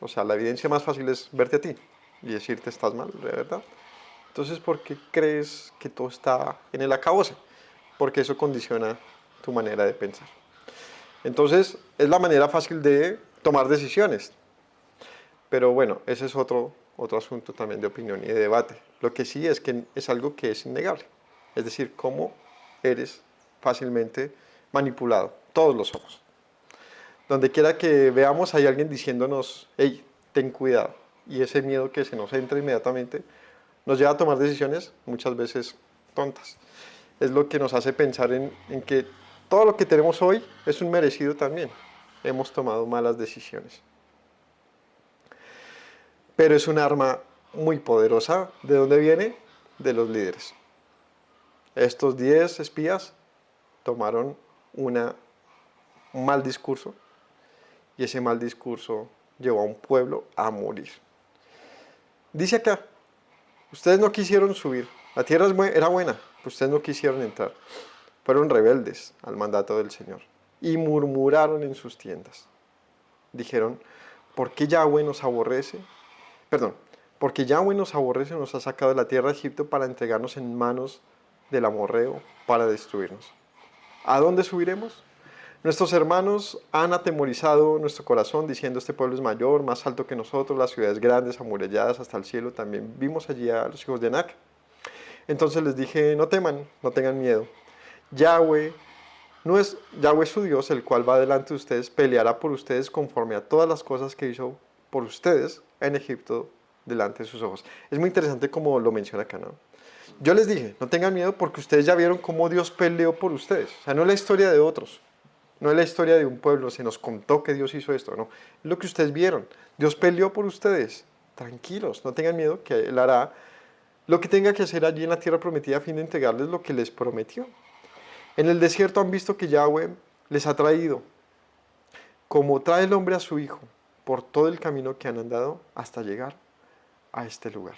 O sea, la evidencia más fácil es verte a ti y decirte estás mal, de verdad. Entonces, ¿por qué crees que todo está en el acabose? Porque eso condiciona tu manera de pensar. Entonces, es la manera fácil de tomar decisiones. Pero bueno, ese es otro asunto también de opinión y de debate. Lo que sí es que es algo que es innegable. Es decir, cómo eres fácilmente manipulado. Todos lo somos. Donde quiera que veamos hay alguien diciéndonos, hey, ten cuidado. Y ese miedo que se nos entra inmediatamente nos lleva a tomar decisiones muchas veces tontas. Es lo que nos hace pensar en que todo lo que tenemos hoy es un merecido también. Hemos tomado malas decisiones. Pero es un arma muy poderosa. ¿De dónde viene? De los líderes. Estos 10 espías tomaron un mal discurso y ese mal discurso llevó a un pueblo a morir. Dice acá, ustedes no quisieron subir, la tierra era buena, pues ustedes no quisieron entrar. Fueron rebeldes al mandato del Señor y murmuraron en sus tiendas. Dijeron, ¿Por qué Yahweh nos aborrece? Perdón, porque Yahweh nos aborrece, nos ha sacado de la tierra de Egipto para entregarnos en manos del amorreo, para destruirnos. ¿A dónde subiremos? Nuestros hermanos han atemorizado nuestro corazón diciendo este pueblo es mayor, más alto que nosotros, las ciudades grandes, amuralladas hasta el cielo. También vimos allí a los hijos de Anac. Entonces les dije, no teman, no tengan miedo. Yahweh Yahweh su Dios, el cual va delante de ustedes, peleará por ustedes conforme a todas las cosas que hizo por ustedes en Egipto delante de sus ojos. Es muy interesante como lo menciona acá, ¿no? Yo les dije, no tengan miedo porque ustedes ya vieron cómo Dios peleó por ustedes. O sea, no es la historia de otros, no es la historia de un pueblo, se nos contó que Dios hizo esto, no. Es lo que ustedes vieron. Dios peleó por ustedes. Tranquilos, no tengan miedo que Él hará lo que tenga que hacer allí en la tierra prometida a fin de entregarles lo que les prometió. En el desierto han visto que Yahweh les ha traído, como trae el hombre a su hijo, por todo el camino que han andado hasta llegar a este lugar.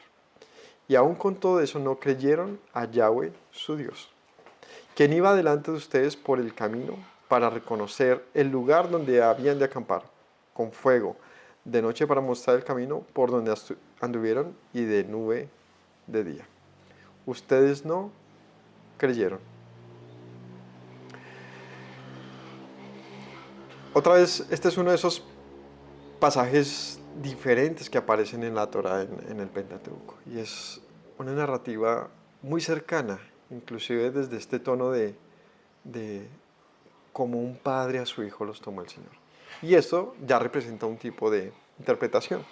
Y aún con todo eso no creyeron a Yahweh su Dios, quien iba delante de ustedes por el camino para reconocer el lugar donde habían de acampar, con fuego, de noche para mostrar el camino por donde anduvieron y de nube de día. Ustedes no creyeron. Otra vez, este es uno de esos pasajes diferentes que aparecen en la Torá, en el Pentateuco. Y es una narrativa muy cercana, inclusive desde este tono de como un padre a su hijo los tomó el Señor. Y esto ya representa un tipo de interpretación.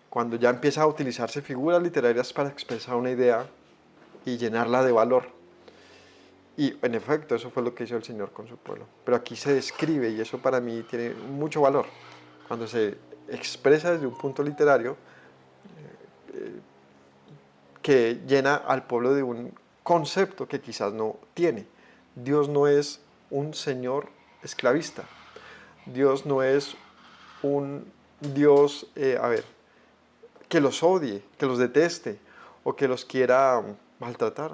Cuando ya empieza a utilizarse figuras literarias para expresar una idea y llenarla de valor. Y en efecto, eso fue lo que hizo el Señor con su pueblo. Pero aquí se describe, y eso para mí tiene mucho valor, cuando se expresa desde un punto literario que llena al pueblo de un concepto que quizás no tiene. Dios no es un Señor esclavista. Dios no es un Dios, que los odie, que los deteste o que los quiera maltratar,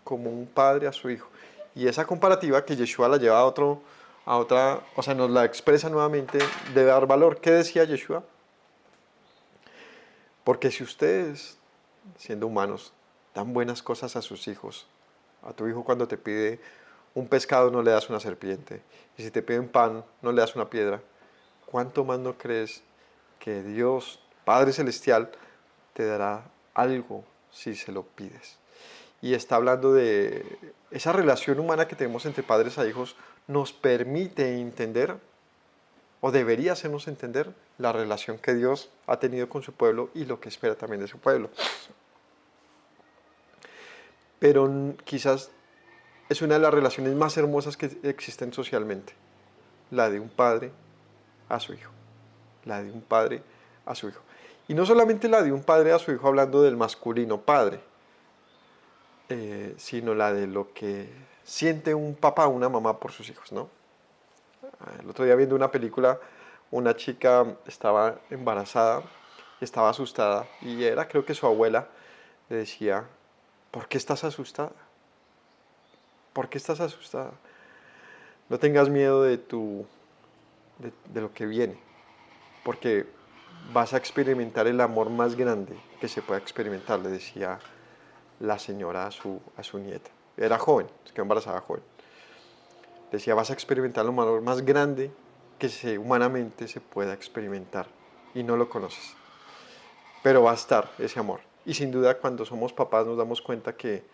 como un padre a su hijo. Y esa comparativa que Yeshua la lleva a otra, o sea, nos la expresa nuevamente, debe dar valor. ¿Qué decía Yeshua? Porque si ustedes, siendo humanos, dan buenas cosas a sus hijos, a tu hijo cuando te pide un pescado no le das una serpiente, y si te piden pan no le das una piedra, ¿cuánto más no crees que Dios, Padre Celestial, te dará algo si se lo pides? Y está hablando de esa relación humana que tenemos entre padres a hijos, nos permite entender, o debería hacernos entender, la relación que Dios ha tenido con su pueblo y lo que espera también de su pueblo. Pero quizás es una de las relaciones más hermosas que existen socialmente, la de un padre a su hijo, la de un padre a su hijo. Y no solamente la de un padre a su hijo hablando del masculino padre, sino la de lo que siente un papá o una mamá por sus hijos, ¿no? El otro día viendo una película, una chica estaba embarazada, estaba asustada y era, creo que su abuela le decía, ¿por qué estás asustada? ¿Por qué estás asustada? No tengas miedo de lo que viene, porque vas a experimentar el amor más grande que se pueda experimentar, le decía la señora a su nieta. Era joven, se quedó embarazada joven. Decía, vas a experimentar el amor más grande que humanamente se pueda experimentar y no lo conoces. Pero va a estar ese amor. Y sin duda cuando somos papás nos damos cuenta que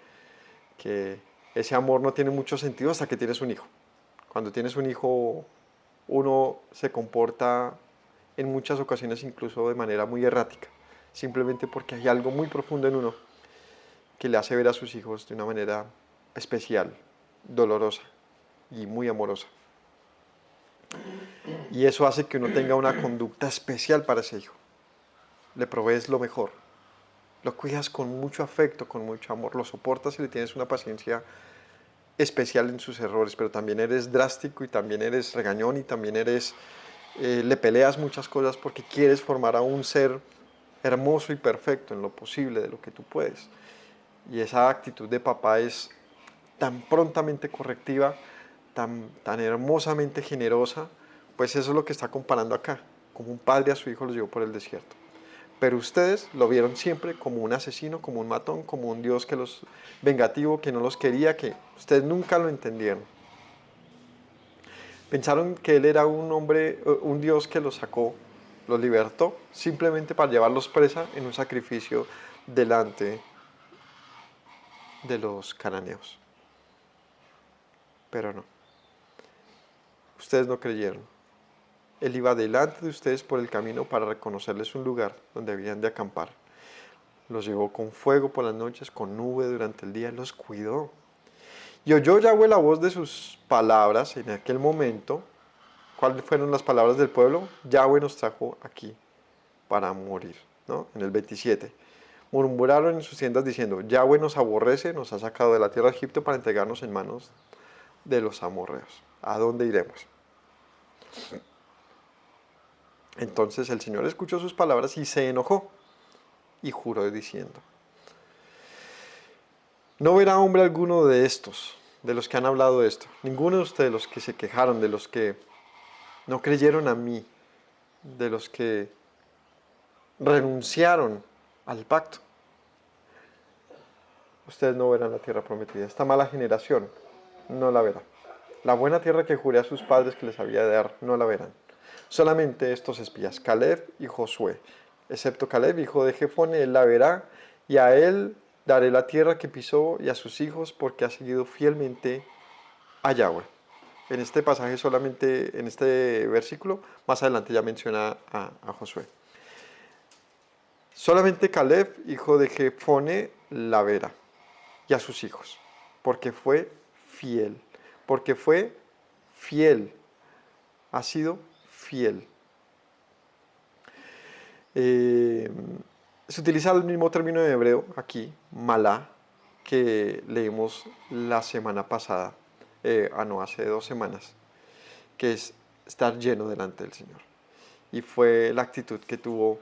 ese amor no tiene mucho sentido hasta que tienes un hijo. Cuando tienes un hijo, uno se comporta en muchas ocasiones incluso de manera muy errática, simplemente porque hay algo muy profundo en uno que le hace ver a sus hijos de una manera especial, dolorosa y muy amorosa. Y eso hace que uno tenga una conducta especial para ese hijo. Le provees lo mejor, lo cuidas con mucho afecto, con mucho amor, lo soportas y le tienes una paciencia especial en sus errores, pero también eres drástico y también eres regañón y también le peleas muchas cosas porque quieres formar a un ser hermoso y perfecto en lo posible de lo que tú puedes. Y esa actitud de papá es tan prontamente correctiva, tan hermosamente generosa, Pues eso es lo que está comparando acá, como un padre a su hijo los llevó por el desierto. Pero ustedes lo vieron siempre como un asesino, como un matón, como un Dios que los vengativo, que no los quería, que ustedes nunca lo entendieron. Pensaron que él era un hombre, un Dios que los sacó, los libertó, simplemente para llevarlos presa en un sacrificio delante de los cananeos. Pero no, ustedes no creyeron. Él iba delante de ustedes por el camino para reconocerles un lugar donde habían de acampar. Los llevó con fuego por las noches, con nube durante el día, los cuidó. Y oyó Yahweh la voz de sus palabras en aquel momento. ¿Cuáles fueron las palabras del pueblo? Yahweh nos trajo aquí para morir, ¿no? En el 27. Murmuraron en sus tiendas diciendo, Yahweh nos aborrece, nos ha sacado de la tierra de Egipto para entregarnos en manos de los amorreos. ¿A dónde iremos? Entonces el Señor escuchó sus palabras y se enojó y juró diciendo, no verá hombre alguno de estos, de los que han hablado de esto, ninguno de ustedes, los que se quejaron, de los que no creyeron a mí, de los que renunciaron al pacto. Ustedes no verán la tierra prometida. Esta mala generación no la verá. La buena tierra que juré a sus padres que les había de dar, no la verán. Solamente estos espías, Caleb y Josué, excepto Caleb, hijo de Jefone, él la verá, y a él daré la tierra que pisó y a sus hijos, porque ha seguido fielmente a Yahweh. En este pasaje solamente, en este versículo, más adelante ya menciona a Josué. Solamente Caleb, hijo de Jefone, la verá, y a sus hijos, porque fue fiel, ha sido fiel. Se utiliza el mismo término en hebreo aquí, malá, que leímos la semana pasada, hace 2 semanas, que es estar lleno delante del Señor. Y fue la actitud que tuvo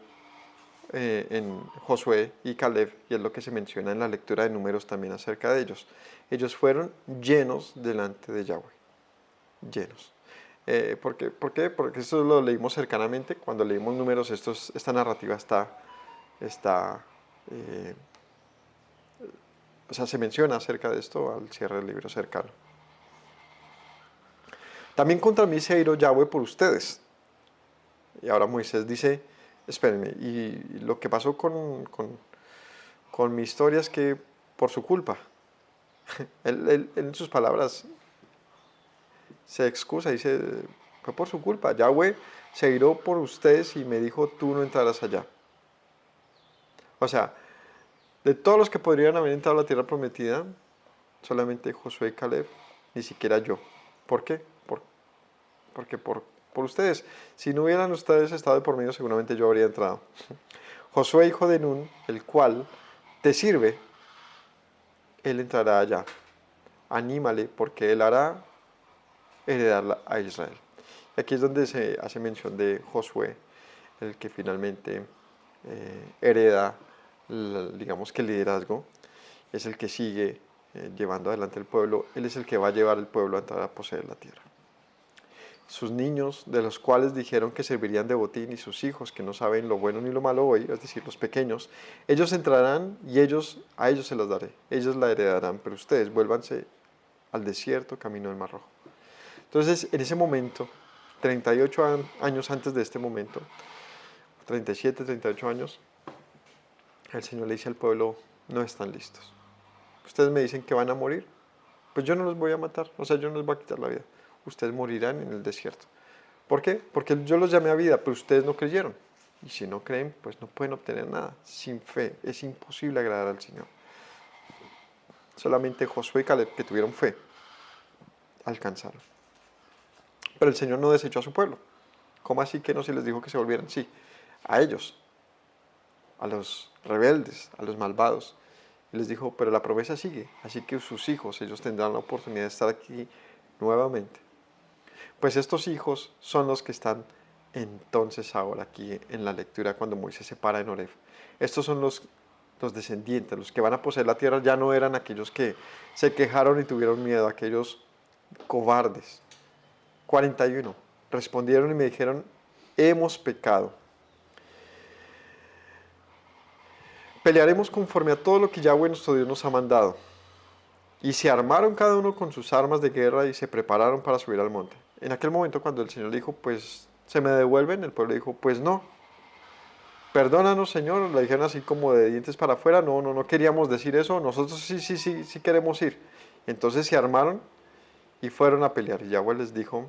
en Josué y Caleb, y es lo que se menciona en la lectura de Números también acerca de ellos. Ellos fueron llenos delante de Yahweh, llenos. ¿Por qué? Porque esto lo leímos cercanamente, cuando leímos Números, esta narrativa se menciona acerca de esto al cierre del libro cercano. También contra mí se airó Yahweh por ustedes. Y ahora Moisés dice, espérenme, y lo que pasó con mi historia es que por su culpa, él en sus palabras se excusa, dice, fue por su culpa, Yahweh se airó por ustedes y me dijo, tú no entrarás allá. O sea, de todos los que podrían haber entrado a la tierra prometida, solamente Josué y Caleb, ni siquiera yo. ¿Por qué? Porque por ustedes. Si no hubieran ustedes estado de por medio, seguramente yo habría entrado. Josué, hijo de Nun, el cual te sirve, él entrará allá. Anímale, porque él hará heredarla a Israel. Aquí es donde se hace mención de Josué, el que finalmente hereda, digamos que el liderazgo, es el que sigue llevando adelante el pueblo. Él es el que va a llevar al pueblo a entrar a poseer la tierra. Sus niños, de los cuales dijeron que servirían de botín, y sus hijos, que no saben lo bueno ni lo malo hoy, es decir, los pequeños, ellos entrarán y a ellos se las daré, ellos la heredarán, pero ustedes vuélvanse al desierto, camino del Mar Rojo. Entonces, en ese momento, 38 años antes de este momento, 37, 38 años, el Señor le dice al pueblo, no están listos. Ustedes me dicen que van a morir, pues yo no los voy a matar, o sea, yo no les voy a quitar la vida. Ustedes morirán en el desierto. ¿Por qué? Porque yo los llamé a vida, pero ustedes no creyeron. Y si no creen, pues no pueden obtener nada. Sin fe es imposible agradar al Señor. Solamente Josué y Caleb, que tuvieron fe, alcanzaron. Pero el Señor no desechó a su pueblo. ¿Cómo así que no se les dijo que se volvieran? Sí, a ellos, a los rebeldes, a los malvados. Y les dijo, pero la promesa sigue, así que sus hijos, ellos tendrán la oportunidad de estar aquí nuevamente. Pues estos hijos son los que están entonces ahora aquí en la lectura cuando Moisés se para en Horeb. Estos son los descendientes, los que van a poseer la tierra, ya no eran aquellos que se quejaron y tuvieron miedo, aquellos cobardes. 41, respondieron y me dijeron, hemos pecado. Pelearemos conforme a todo lo que Yahweh nuestro Dios nos ha mandado. Y se armaron cada uno con sus armas de guerra y se prepararon para subir al monte. En aquel momento cuando el Señor le dijo, pues, ¿se me devuelven? El pueblo dijo, pues no. Perdónanos, Señor. Le dijeron así como de dientes para afuera, no queríamos decir eso. Nosotros sí queremos ir. Entonces se armaron y fueron a pelear. Y Yahweh les dijo,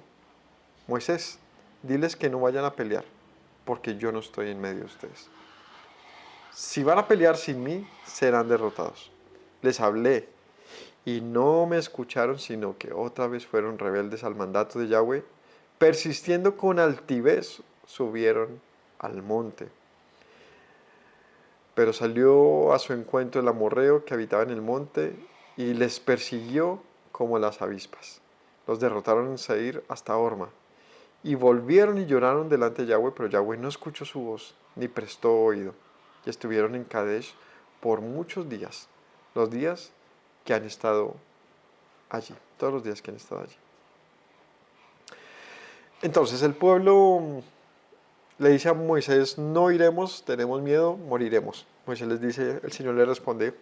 Moisés, diles que no vayan a pelear, porque yo no estoy en medio de ustedes. Si van a pelear sin mí, serán derrotados. Les hablé y no me escucharon, sino que otra vez fueron rebeldes al mandato de Yahweh, persistiendo con altivez, subieron al monte. Pero salió a su encuentro el amorreo que habitaba en el monte y les persiguió como las avispas. Los derrotaron en Seir hasta Horma. Y volvieron y lloraron delante de Yahweh, pero Yahweh no escuchó su voz, ni prestó oído. Y estuvieron en Kadesh por muchos días, los días que han estado allí, todos los días que han estado allí. Entonces el pueblo le dice a Moisés, no iremos, tenemos miedo, moriremos. Moisés les dice, el Señor le responde,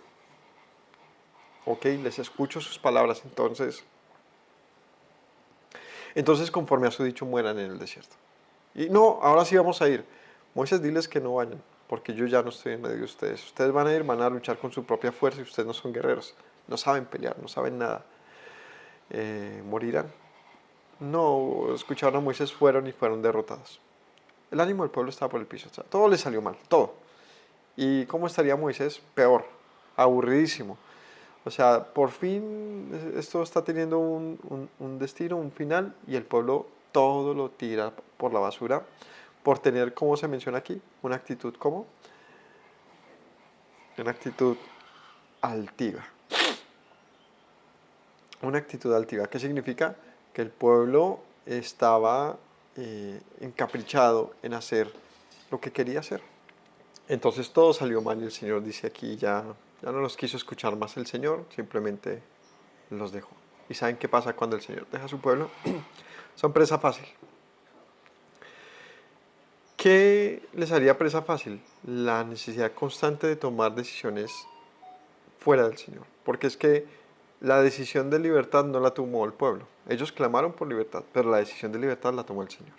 ok, les escucho sus palabras, entonces conforme a su dicho mueran en el desierto. Y no, ahora sí vamos a ir. Moisés, diles que no vayan, porque yo ya no estoy en medio de ustedes. Ustedes van a ir, van a luchar con su propia fuerza y ustedes no son guerreros. No saben pelear, no saben nada. Morirán. No, escucharon a Moisés, fueron y fueron derrotados. El ánimo del pueblo estaba por el piso. O sea, todo le salió mal, todo. ¿Y cómo estaría Moisés? Peor, aburridísimo. O sea, por fin esto está teniendo un destino, un final, y el pueblo todo lo tira por la basura por tener, como se menciona aquí, una actitud como una actitud altiva. Una actitud altiva. ¿Qué significa? Que el pueblo estaba encaprichado en hacer lo que quería hacer. Entonces todo salió mal y el Señor dice aquí, ya no los quiso escuchar más el Señor, simplemente los dejó. ¿Y saben qué pasa cuando el Señor deja a su pueblo? Son presa fácil. ¿Qué les haría presa fácil? La necesidad constante de tomar decisiones fuera del Señor. Porque es que la decisión de libertad no la tomó el pueblo. Ellos clamaron por libertad, pero la decisión de libertad la tomó el Señor.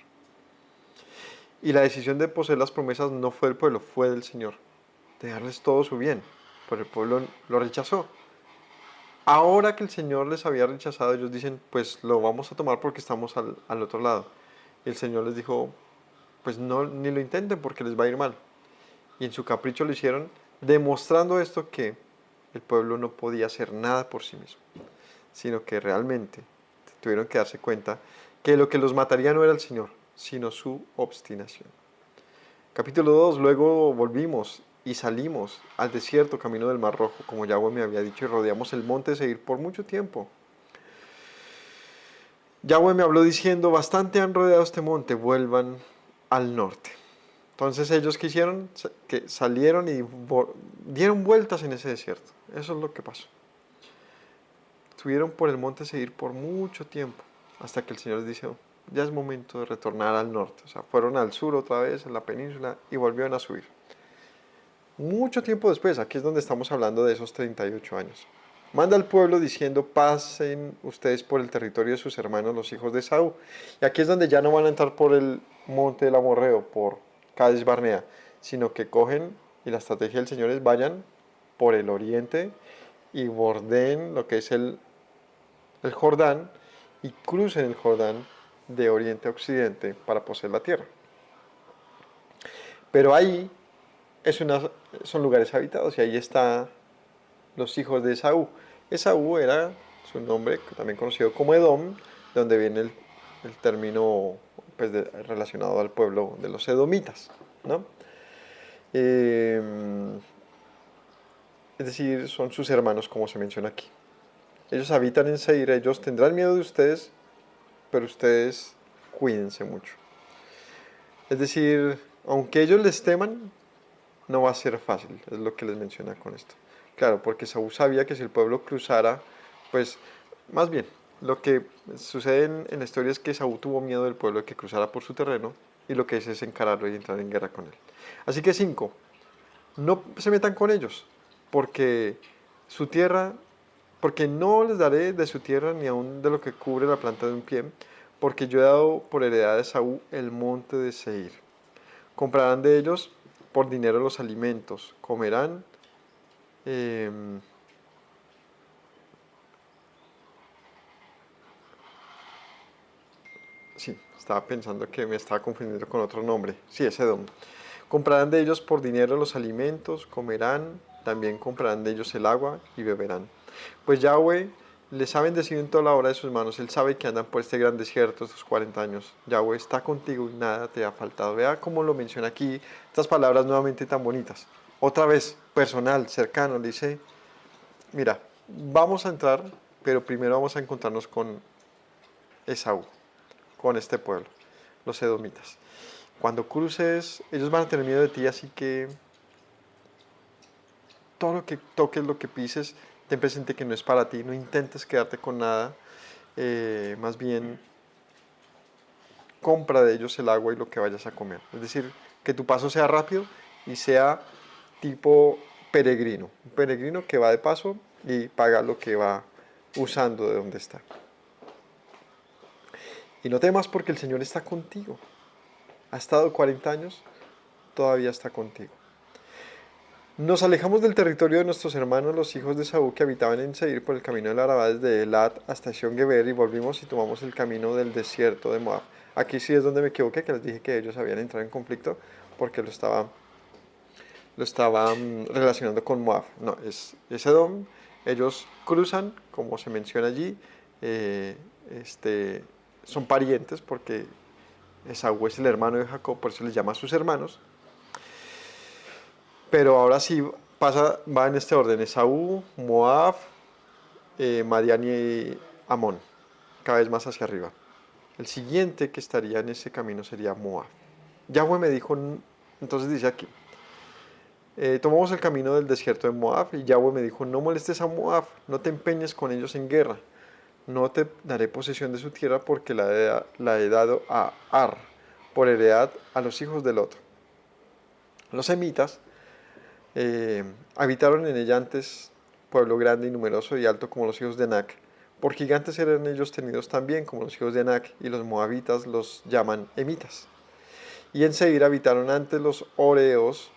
Y la decisión de poseer las promesas no fue del pueblo, fue del Señor. De darles todo su bien, pero el pueblo lo rechazó. Ahora que el Señor les había rechazado, ellos dicen, pues lo vamos a tomar porque estamos al otro lado. Y el Señor les dijo, pues no, ni lo intenten porque les va a ir mal. Y en su capricho lo hicieron, demostrando esto que el pueblo no podía hacer nada por sí mismo, sino que realmente tuvieron que darse cuenta que lo que los mataría no era el Señor, sino su obstinación. Capítulo 2, luego volvimos y salimos al desierto camino del Mar Rojo, como Yahweh me había dicho, y rodeamos el monte de Seir por mucho tiempo. Yahweh me habló diciendo, bastante han rodeado este monte, vuelvan al norte. Entonces ellos que hicieron, que salieron y dieron vueltas en ese desierto. Eso es lo que pasó. Estuvieron por el monte Seir por mucho tiempo, hasta que el Señor les dice, ya es momento de retornar al norte. O sea, fueron al sur otra vez, en la península, y volvieron a subir. Mucho tiempo después, aquí es donde estamos hablando de esos 38 años. Manda al pueblo diciendo, pasen ustedes por el territorio de sus hermanos, los hijos de Esaú. Y aquí es donde ya no van a entrar por el monte del Amorreo, por Cades Barnea, sino que cogen, y la estrategia del Señor es vayan por el oriente y bordeen lo que es el Jordán y crucen el Jordán de oriente a occidente para poseer la tierra. Pero ahí son lugares habitados y ahí están los hijos de Esaú. Esaú era su nombre, también conocido como Edom, de donde viene el término pues, relacionado al pueblo de los edomitas, ¿no? Es decir, son sus hermanos, como se menciona aquí. Ellos habitan en Seir, ellos tendrán miedo de ustedes, pero ustedes cuídense mucho. Es decir, aunque ellos les teman, no va a ser fácil, es lo que les menciona con esto. Claro, porque Saúl sabía que si el pueblo cruzara, pues, más bien, lo que sucede en la historia es que Esaú tuvo miedo del pueblo de que cruzara por su terreno y lo que hizo es encararlo y entrar en guerra con él. Así que 5, no se metan con ellos, porque su tierra, porque no les daré de su tierra ni aun de lo que cubre la planta de un pie, porque yo he dado por heredad a Esaú el monte de Seir. Comprarán de ellos por dinero los alimentos, comerán. Sí, estaba pensando que me estaba confundiendo con otro nombre. Sí, es Edom. Comprarán de ellos por dinero los alimentos, comerán, también comprarán de ellos el agua y beberán. Pues Yahweh les ha bendecido en toda la obra de sus manos. Él sabe que andan por este gran desierto estos 40 años. Yahweh está contigo y nada te ha faltado. Vea cómo lo menciona aquí, estas palabras nuevamente tan bonitas. Otra vez, personal, cercano, le dice, mira, vamos a entrar, pero primero vamos a encontrarnos con Esaú, con este pueblo, los edomitas. Cuando cruces, ellos van a tener miedo de ti, así que todo lo que toques, lo que pises, ten presente que no es para ti, no intentes quedarte con nada, más bien compra de ellos el agua y lo que vayas a comer. Es decir, que tu paso sea rápido y sea tipo peregrino, un peregrino que va de paso y paga lo que va usando de donde está. Y no temas porque el Señor está contigo. Ha estado 40 años, todavía está contigo. Nos alejamos del territorio de nuestros hermanos, los hijos de Saúl, que habitaban en Seir por el camino del Arabá desde Elat hasta Sion-Geber, y volvimos y tomamos el camino del desierto de Moab. Aquí sí es donde me equivoqué, que les dije que ellos habían entrado en conflicto porque lo estaba relacionando con Moab. No, es Edom. Ellos cruzan, como se menciona allí, eh, son parientes porque Esaú es el hermano de Jacob, por eso les llama a sus hermanos. Pero ahora sí va en este orden: Esaú, Moab, Madián y Amón, cada vez más hacia arriba. El siguiente que estaría en ese camino sería Moab. Yahweh me dijo, entonces dice aquí, tomamos el camino del desierto de Moab y Yahweh me dijo, no molestes a Moab, no te empeñes con ellos en guerra, no te daré posesión de su tierra porque la he dado a Ar, por heredad a los hijos de Lot. Los semitas habitaron en ella antes, pueblo grande y numeroso y alto como los hijos de Anac. Por gigantes eran ellos tenidos también como los hijos de Anac, y los moabitas los llaman emitas. Y en Seir habitaron antes los oreos,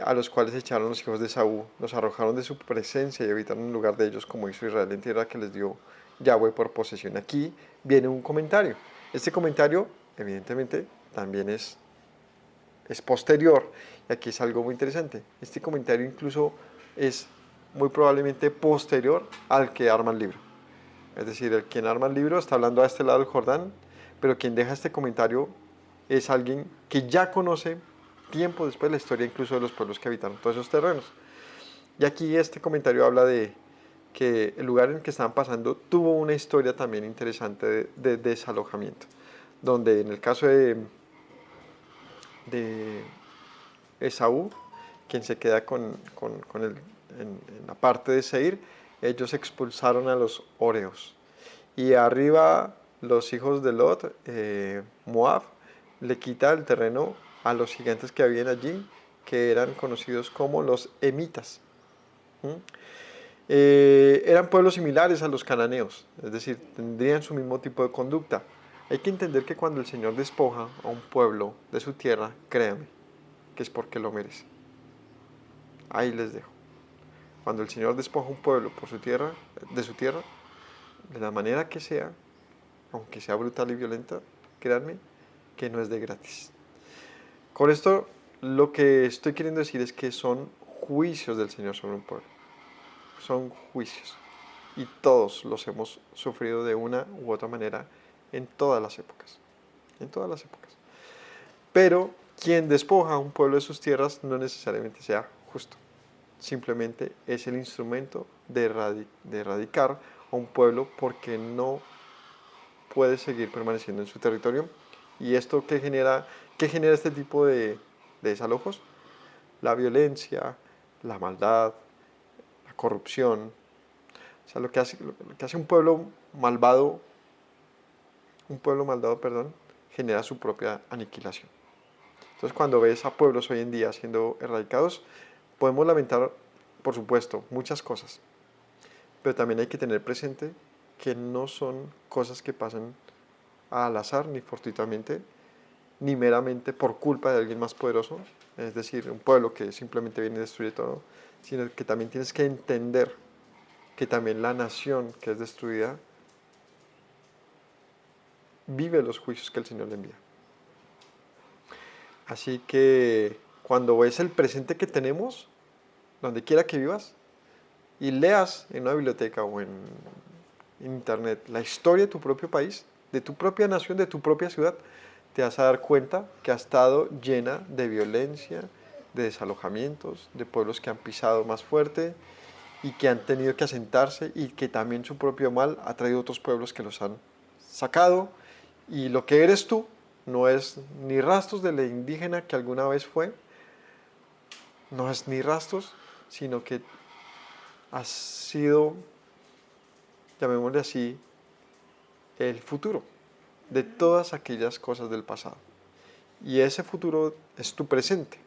a los cuales echaron los hijos de Saúl, los arrojaron de su presencia y habitaron en lugar de ellos, como hizo Israel en tierra que les dio Yahweh por posesión. Aquí viene un comentario. Este comentario, evidentemente, también es posterior. Y aquí es algo muy interesante. Este comentario incluso es muy probablemente posterior al que arma el libro. Es decir, el quien arma el libro está hablando a este lado del Jordán, pero quien deja este comentario es alguien que ya conoce tiempo después la historia incluso de los pueblos que habitaron todos esos terrenos. Y aquí este comentario habla de que el lugar en el que estaban pasando tuvo una historia también interesante de desalojamiento, donde en el caso de Esaú, quien se queda con en la parte de Seir, ellos expulsaron a los Oreos. Y arriba los hijos de Lot, Moab, le quita el terreno a los gigantes que habían allí, que eran conocidos como los emitas. ¿Mm? Eran pueblos similares a los cananeos, es decir, tendrían su mismo tipo de conducta. Hay que entender que cuando el Señor despoja a un pueblo de su tierra, créame, que es porque lo merece. Ahí les dejo. Cuando el Señor despoja a un pueblo por su tierra, de su tierra, de la manera que sea, aunque sea brutal y violenta, créanme que no es de gratis. Con esto, lo que estoy queriendo decir es que son juicios del Señor sobre un pueblo. Son juicios. Y todos los hemos sufrido de una u otra manera en todas las épocas. En todas las épocas. Pero quien despoja a un pueblo de sus tierras no necesariamente sea justo. Simplemente es el instrumento de erradicar a un pueblo porque no puede seguir permaneciendo en su territorio. ¿Y esto qué genera este tipo de desalojos? La violencia, la maldad, la corrupción, O sea, lo que hace un pueblo malvado, perdón, genera su propia aniquilación. Entonces, cuando ves a pueblos hoy en día siendo erradicados, podemos lamentar, por supuesto, muchas cosas, pero también hay que tener presente que no son cosas que pasan al azar ni fortuitamente, ni meramente por culpa de alguien más poderoso, es decir, un pueblo que simplemente viene y destruye todo, sino que también tienes que entender que también la nación que es destruida vive los juicios que el Señor le envía. Así que cuando ves el presente que tenemos, donde quiera que vivas, y leas en una biblioteca o en internet la historia de tu propio país, de tu propia nación, de tu propia ciudad, te vas a dar cuenta que ha estado llena de violencia, de desalojamientos, de pueblos que han pisado más fuerte y que han tenido que asentarse y que también su propio mal ha traído otros pueblos que los han sacado. Y lo que eres tú no es ni rastros de la indígena que alguna vez fue, no es ni rastros, sino que has sido, llamémosle así, el futuro de todas aquellas cosas del pasado. Y ese futuro es tu presente.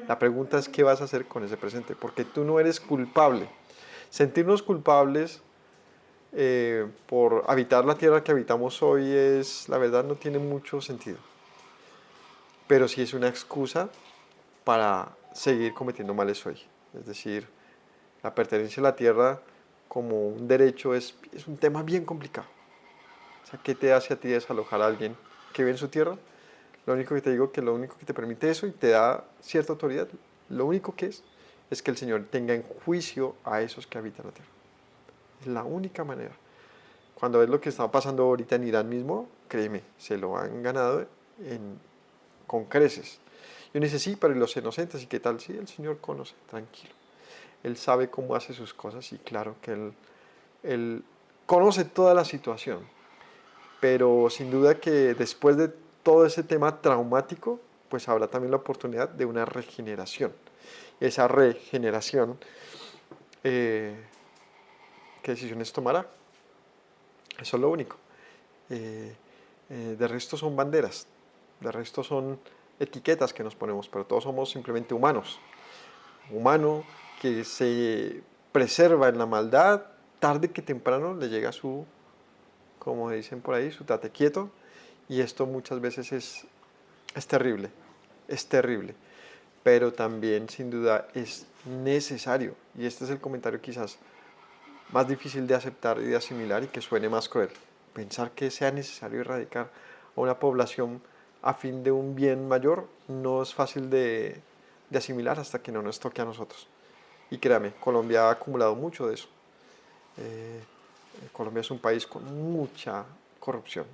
La pregunta es qué vas a hacer con ese presente, porque tú no eres culpable. Sentirnos culpables por habitar la tierra que habitamos hoy es, la verdad, no tiene mucho sentido. Pero sí es una excusa para seguir cometiendo males hoy. Es decir, la pertenencia a la tierra como un derecho es un tema bien complicado. O sea, ¿qué te hace a ti desalojar a alguien que vive en su tierra? Lo único que te digo que lo único que te permite eso y te da cierta autoridad, lo único que es que el Señor tenga en juicio a esos que habitan la tierra. Es la única manera. Cuando ves lo que está pasando ahorita en Irán mismo, créeme, se lo han ganado con creces. Y uno dice, sí, pero ¿y los inocentes? ¿Y qué tal? Sí, el Señor conoce, tranquilo. Él sabe cómo hace sus cosas y claro que Él conoce toda la situación. Pero sin duda que después de todo ese tema traumático, pues habrá también la oportunidad de una regeneración. Esa regeneración, ¿qué decisiones tomará? Eso es lo único. Eh, de resto son banderas, de resto son etiquetas que nos ponemos, pero todos somos simplemente humanos. Humano que se preserva en la maldad, tarde que temprano le llega su, como dicen por ahí, su tate quieto, y esto muchas veces es terrible, pero también sin duda es necesario, y este es el comentario quizás más difícil de aceptar y de asimilar y que suene más cruel. Pensar que sea necesario erradicar a una población a fin de un bien mayor no es fácil de asimilar hasta que no nos toque a nosotros. Y créame, Colombia ha acumulado mucho de eso. Eh, Colombia es un país con mucha corrupción,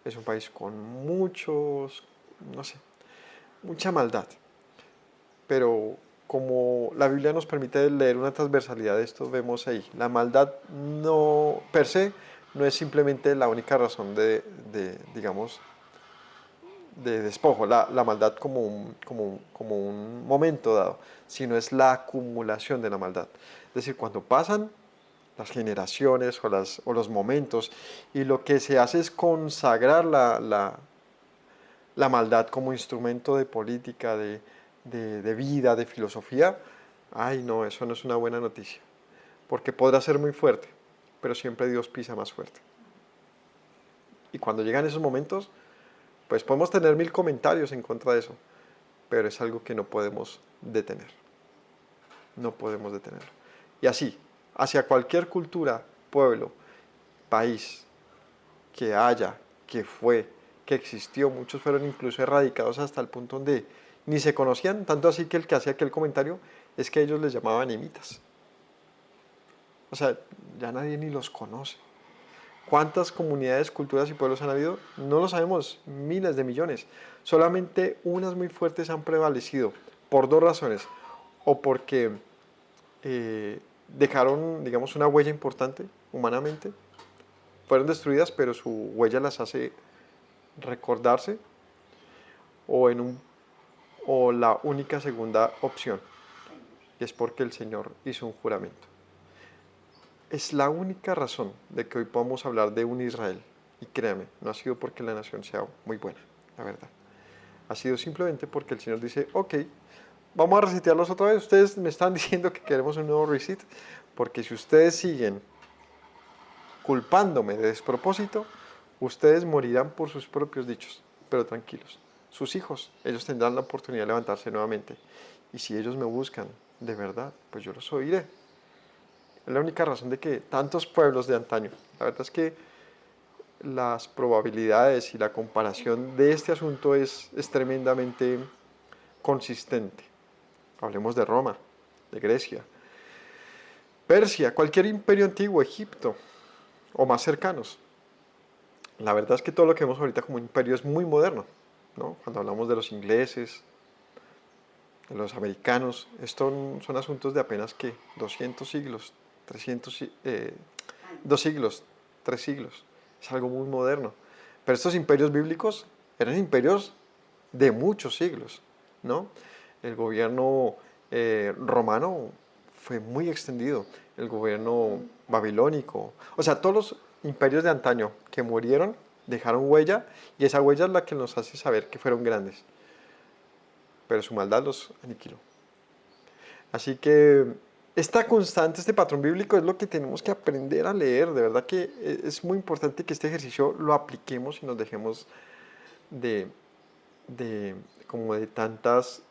es un país con muchos, no sé, mucha maldad. Pero como la Biblia nos permite leer una transversalidad de esto, vemos ahí, la maldad no, per se, no es simplemente la única razón digamos, de despojo, la maldad como un momento dado, sino es la acumulación de la maldad. Es decir, cuando pasan las generaciones o los momentos y lo que se hace es consagrar la maldad como instrumento de política, de vida, de filosofía, ay no, eso no es una buena noticia, porque podrá ser muy fuerte, pero siempre Dios pisa más fuerte. Y cuando llegan esos momentos, pues podemos tener mil comentarios en contra de eso, pero es algo que no podemos detener, no podemos detenerlo. Y así, hacia cualquier cultura, pueblo, país que haya, que fue, que existió, muchos fueron incluso erradicados hasta el punto donde ni se conocían, tanto así que el que hacía aquel comentario es que ellos les llamaban emitas. O sea, ya nadie ni los conoce. ¿Cuántas comunidades, culturas y pueblos han habido? No lo sabemos, miles de millones. Solamente unas muy fuertes han prevalecido por dos razones. O porque dejaron, digamos, una huella importante humanamente. Fueron destruidas, pero su huella las hace recordarse. O, o la única segunda opción, y es porque el Señor hizo un juramento. es la única razón de que hoy podamos hablar de un Israel. Y créame, no ha sido porque la nación sea muy buena, la verdad. Ha sido simplemente porque el Señor dice, ok, vamos a resetearlos otra vez. Ustedes me están diciendo que queremos un nuevo reset, porque si ustedes siguen culpándome de despropósito, ustedes morirán por sus propios dichos. Pero tranquilos, sus hijos, ellos tendrán la oportunidad de levantarse nuevamente. Y si ellos me buscan de verdad, pues yo los oiré. Es la única razón de que tantos pueblos de antaño, la verdad es que las probabilidades y la comparación de este asunto es tremendamente consistente. Hablemos de Roma, de Grecia, Persia, cualquier imperio antiguo, Egipto o más cercanos. La verdad es que todo lo que vemos ahorita como imperio es muy moderno, ¿no? Cuando hablamos de los ingleses, de los americanos, estos son asuntos de apenas que 200 siglos, 300, 2 siglos, 3 siglos. Es algo muy moderno. Pero estos imperios bíblicos eran imperios de muchos siglos, ¿no? El gobierno romano fue muy extendido, el gobierno babilónico, o sea, todos los imperios de antaño que murieron dejaron huella y esa huella es la que nos hace saber que fueron grandes, pero su maldad los aniquiló. Así que esta constante, este patrón bíblico es lo que tenemos que aprender a leer. De verdad que es muy importante que este ejercicio lo apliquemos y nos dejemos de, de como de tantas,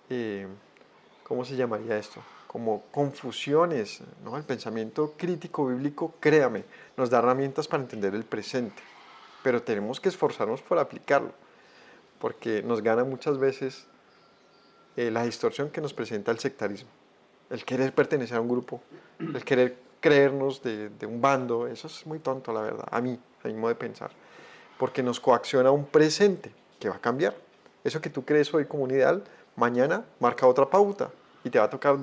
¿cómo se llamaría esto? Como confusiones, ¿no? El pensamiento crítico bíblico, créame, nos da herramientas para entender el presente, pero tenemos que esforzarnos por aplicarlo, porque nos gana muchas veces la distorsión que nos presenta el sectarismo. El querer pertenecer a un grupo, el querer creernos de un bando, eso es muy tonto, la verdad, a mi modo de pensar, porque nos coacciona un presente que va a cambiar. Eso que tú crees hoy como un ideal, mañana marca otra pauta y te va a tocar,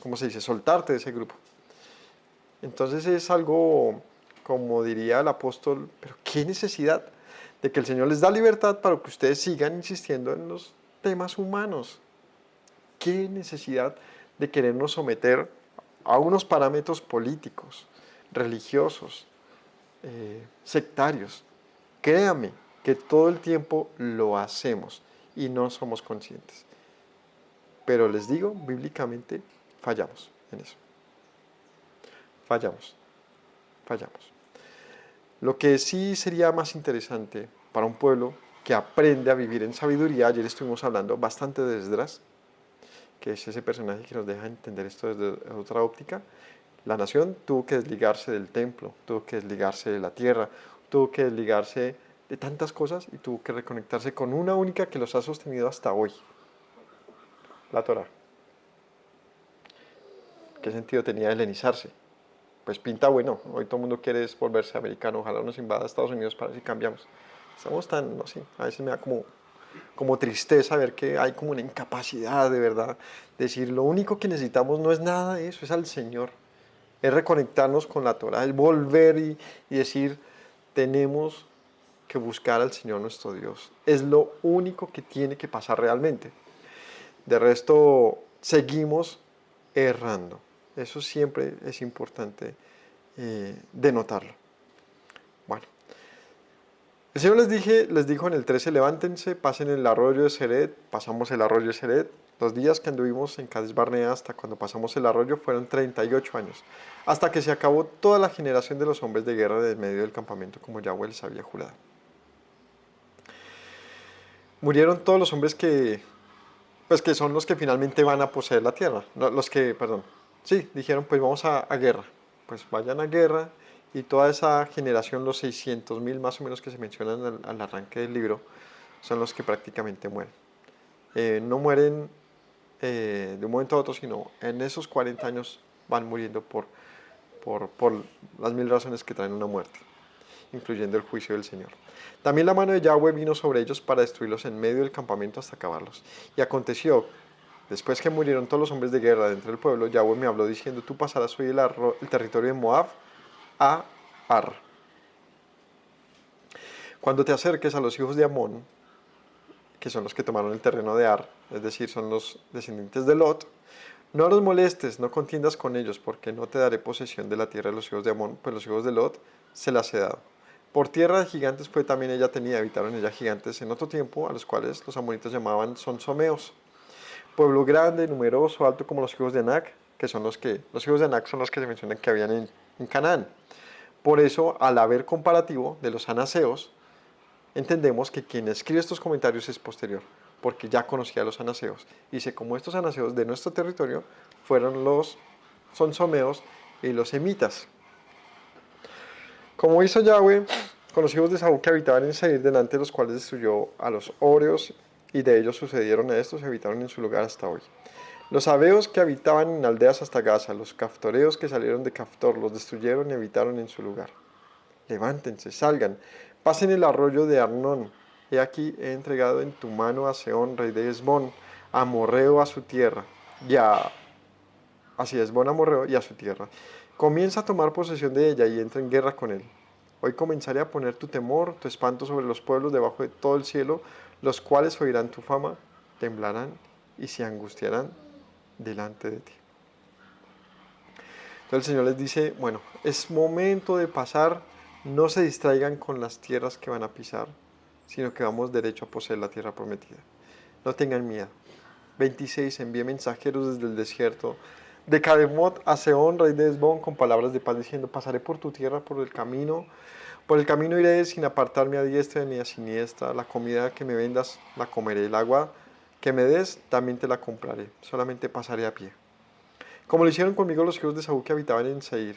¿cómo se dice?, soltarte de ese grupo. Entonces es algo, como diría el apóstol, pero qué necesidad de que el Señor les da libertad para que ustedes sigan insistiendo en los temas humanos. Qué necesidad de querernos someter a unos parámetros políticos, religiosos, sectarios. Créame que todo el tiempo lo hacemos y no somos conscientes. Pero les digo, bíblicamente fallamos en eso. Fallamos, fallamos. Lo que sí sería más interesante para un pueblo que aprende a vivir en sabiduría, ayer estuvimos hablando bastante de Esdras, que es ese personaje que nos deja entender esto desde otra óptica. La nación tuvo que desligarse del templo, tuvo que desligarse de la tierra, tuvo que desligarse de tantas cosas y tuvo que reconectarse con una única que los ha sostenido hasta hoy, la Torá. ¿Qué sentido tenía helenizarse? Pues pinta bueno, hoy todo el mundo quiere volverse americano, ojalá nos invada a Estados Unidos para ver si cambiamos. Estamos tan, no sé, a veces me da como tristeza ver que hay como una incapacidad de verdad. Decir, lo único que necesitamos no es nada de eso, es al Señor. Es reconectarnos con la Torah, es volver y decir, tenemos que buscar al Señor nuestro Dios. Es lo único que tiene que pasar realmente. De resto, seguimos errando. Eso siempre es importante denotarlo. Bueno, el Señor les dijo en el 13, levántense, pasen el arroyo de Seret, pasamos el arroyo de Seret. Los días que anduvimos en Cades Barnea hasta cuando pasamos el arroyo fueron 38 años, hasta que se acabó toda la generación de los hombres de guerra de medio del campamento, como Yahweh les había jurado. Murieron todos los hombres pues que son los que finalmente van a poseer la tierra. No, sí, dijeron pues vamos a guerra, pues vayan a guerra, y toda esa generación, los 600.000 más o menos que se mencionan al arranque del libro, son los que prácticamente mueren. No mueren de un momento a otro, sino en esos 40 años van muriendo por las 1000 razones que traen una muerte, incluyendo el juicio del Señor. También la mano de Yahweh vino sobre ellos para destruirlos en medio del campamento hasta acabarlos. Y aconteció, después que murieron todos los hombres de guerra dentro del pueblo, Yahweh me habló diciendo, tú pasarás hoy el territorio de Moab a Ar. Cuando te acerques a los hijos de Amón, que son los que tomaron el terreno de Ar, es decir, son los descendientes de Lot, No los molestes, no contiendas con ellos, porque no te daré posesión de la tierra de los hijos de Amón, pues los hijos de Lot se las he dado. Por tierra de gigantes fue también ella tenida, habitaron ella gigantes en otro tiempo, a los cuales los amonitas llamaban sonsomeos. Pueblo grande, numeroso, alto como los hijos de Anac, que son los hijos de Anac son los que se mencionan que habían en Canaán. Por eso, al haber comparativo de los anaseos, entendemos que quien escribe estos comentarios es posterior, porque ya conocía a los anaseos. Dice, como estos anaseos de nuestro territorio fueron los sonsomeos y los semitas. Como hizo Yahweh con los hijos de Saúl que habitaban en Seir, delante de los cuales destruyó a los Óreos, y de ellos sucedieron a estos y habitaron en su lugar hasta hoy. Los sabeos que habitaban en aldeas hasta Gaza, los caftoreos que salieron de Caftor, los destruyeron y habitaron en su lugar. Levántense, salgan, pasen el arroyo de Arnón. He aquí he entregado en tu mano a Seón, rey de Hesbón, a Amorreo a su tierra, y a así Hesbón amorreo y a su tierra. Comienza a tomar posesión de ella y entra en guerra con él. Hoy comenzaré a poner tu temor, tu espanto sobre los pueblos debajo de todo el cielo, los cuales oirán tu fama, temblarán y se angustiarán delante de ti. Entonces el Señor les dice, bueno, es momento de pasar, no se distraigan con las tierras que van a pisar, sino que vamos derecho a poseer la tierra prometida. No tengan miedo. 26, envié mensajeros desde el desierto, de Cademot a Seón, rey de Hesbón, con palabras de paz, diciendo, pasaré por tu tierra, por el camino iré sin apartarme a diestra ni a siniestra, la comida que me vendas la comeré, el agua que me des también te la compraré, solamente pasaré a pie. Como lo hicieron conmigo los hijos de Saúl que habitaban en Seir,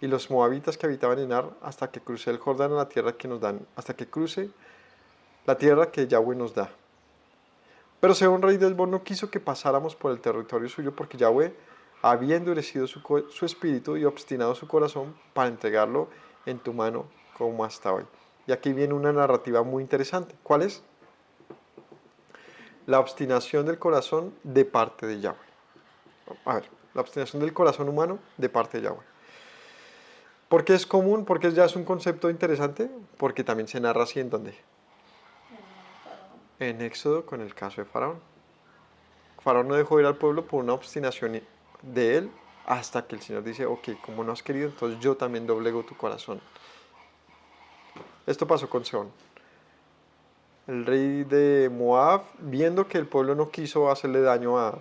y los moabitas que habitaban en Ar, hasta que crucé el Jordán a la tierra que nos dan, hasta que cruce la tierra que Yahweh nos da. Pero Sehón, rey de Hesbón, no quiso que pasáramos por el territorio suyo, porque Yahweh había endurecido su espíritu y obstinado su corazón para entregarlo en tu mano como hasta hoy. Y aquí viene una narrativa muy interesante. ¿Cuál es? La obstinación del corazón de parte de Yahweh. A ver, la obstinación del corazón humano de parte de Yahweh. ¿Por qué es común? Porque ya es un concepto interesante, porque también se narra así en donde. En Éxodo con el caso de Faraón. Faraón no dejó ir al pueblo por una obstinación de él hasta que el Señor dice, ok, como no has querido, entonces yo también doblego tu corazón. Esto pasó con Sehón. El rey de Moab, viendo que el pueblo no quiso hacerle daño a,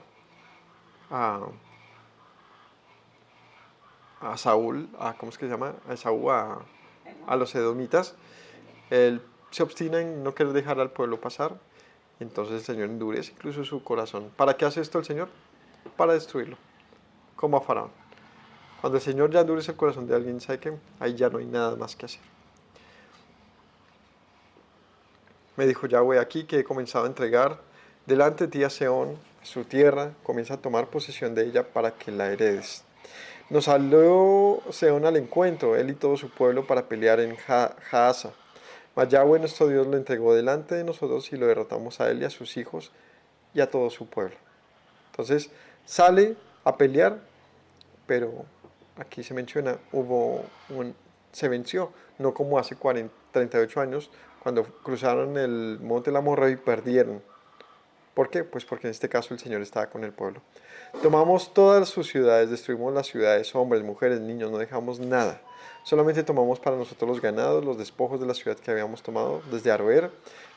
a Saúl, ¿cómo es que se llama? A Esaú, a los edomitas, él se obstina en no querer dejar al pueblo pasar. Entonces el Señor endurece incluso su corazón. ¿Para qué hace esto el Señor? Para destruirlo, como a Faraón. Cuando el Señor ya endurece el corazón de alguien, sabe que ahí ya no hay nada más que hacer. Me dijo Yahweh aquí que he comenzado a entregar delante de ti a Seón, su tierra, comienza a tomar posesión de ella para que la heredes. Nos salió Seón al encuentro, él y todo su pueblo, para pelear en Jaasa. Mas Yahweh nuestro Dios lo entregó delante de nosotros y lo derrotamos a él y a sus hijos y a todo su pueblo. Entonces sale a pelear, pero aquí se menciona, se venció, no como hace 38 años, cuando cruzaron el monte La Morra y perdieron. ¿Por qué? Pues porque en este caso el Señor estaba con el pueblo. Tomamos todas sus ciudades, destruimos las ciudades, hombres, mujeres, niños, no dejamos nada. Solamente tomamos para nosotros los ganados, los despojos de la ciudad que habíamos tomado, desde Aroer,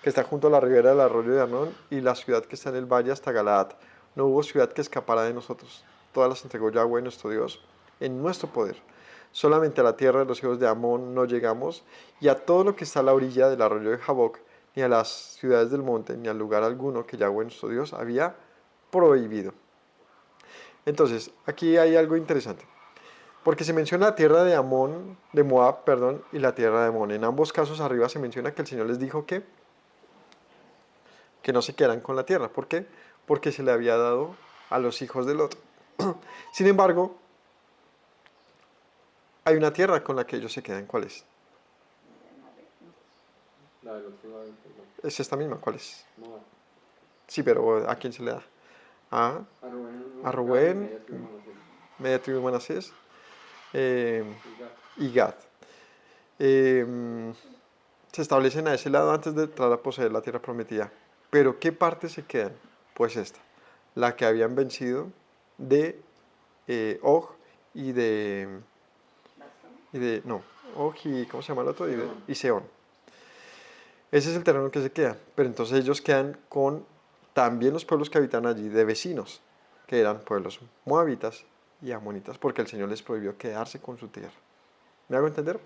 que está junto a la ribera del arroyo de Arnón, y la ciudad que está en el valle hasta Galaad. No hubo ciudad que escapara de nosotros. Todas las entregó Yahweh nuestro Dios en nuestro poder. Solamente a la tierra de los hijos de Amón no llegamos, y a todo lo que está a la orilla del arroyo de Jaboc, ni a las ciudades del monte, ni al lugar alguno que Yahweh nuestro Dios había prohibido. Entonces, aquí hay algo interesante, porque se menciona la tierra de Amón, de Moab, perdón, y la tierra de Amón. En ambos casos arriba se menciona que el Señor les dijo que no se quedaran con la tierra. ¿Por qué? Porque se le había dado a los hijos de Lot. Sin embargo, hay una tierra con la que ellos se quedan. ¿Cuál es? La del otro lado del pueblo. Es esta misma, ¿cuál es? Moab. Sí, pero ¿a quién se le da? A A Rubén, Rubén, media tribu de Manasés. media tribu de Manasés, eh, Y Gad. y Gad. Se establecen a ese lado antes de entrar a poseer la tierra prometida. Pero ¿qué partes se quedan? Pues esta, la que habían vencido de Og no, Og y, ¿cómo se llama el otro? Y Sehón. Ese es el terreno que se queda. Pero entonces ellos quedan con también los pueblos que habitan allí de vecinos, que eran pueblos moabitas y amonitas, porque el Señor les prohibió quedarse con su tierra. ¿Me hago entender?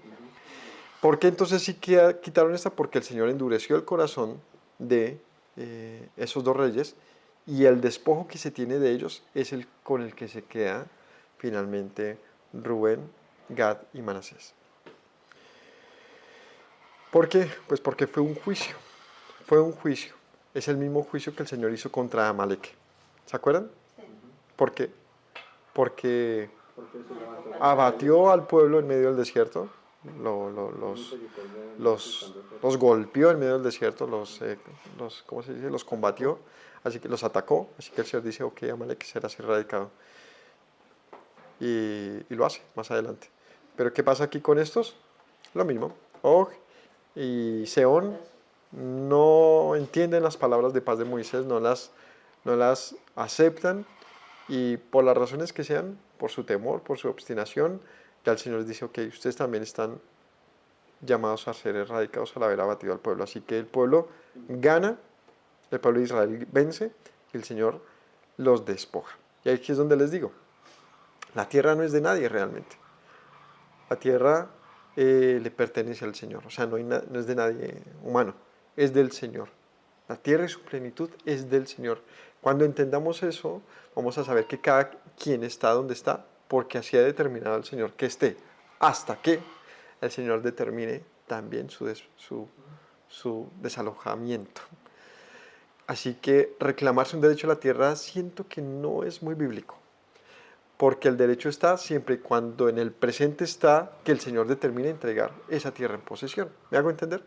¿Por qué entonces sí quitaron esta? Porque el Señor endureció el corazón de esos dos reyes y el despojo que se tiene de ellos es el con el que se queda finalmente Rubén, Gad y Manasés. ¿Por qué? Pues porque fue un juicio. Fue un juicio. Es el mismo juicio que el Señor hizo contra Amalek. ¿Se acuerdan? ¿Por qué? Porque Porque se levantó abatió al pueblo en medio del desierto, los golpeó en medio del desierto, ¿cómo se dice? Los combatió, así que los atacó, así que el Señor dice, ok, Amalek será erradicado. Y lo hace más adelante. Pero ¿qué pasa aquí con estos? Lo mismo. Og y Sehón no entienden las palabras de paz de Moisés, no las aceptan y por las razones que sean, por su temor, por su obstinación, ya el Señor les dice, ok, ustedes también están llamados a ser erradicados al haber abatido al pueblo. Así que el pueblo gana, el pueblo de Israel vence y el Señor los despoja. Y aquí es donde les digo, la tierra no es de nadie realmente. La tierra le pertenece al Señor, o sea, no es de nadie humano, es del Señor. La tierra y su plenitud es del Señor. Cuando entendamos eso, vamos a saber que cada quien está donde está, porque así ha determinado el Señor que esté, hasta que el Señor determine también su desalojamiento. Así que reclamarse un derecho a la tierra siento que no es muy bíblico, porque el derecho está siempre y cuando en el presente está que el Señor determine entregar esa tierra en posesión. ¿Me hago entender?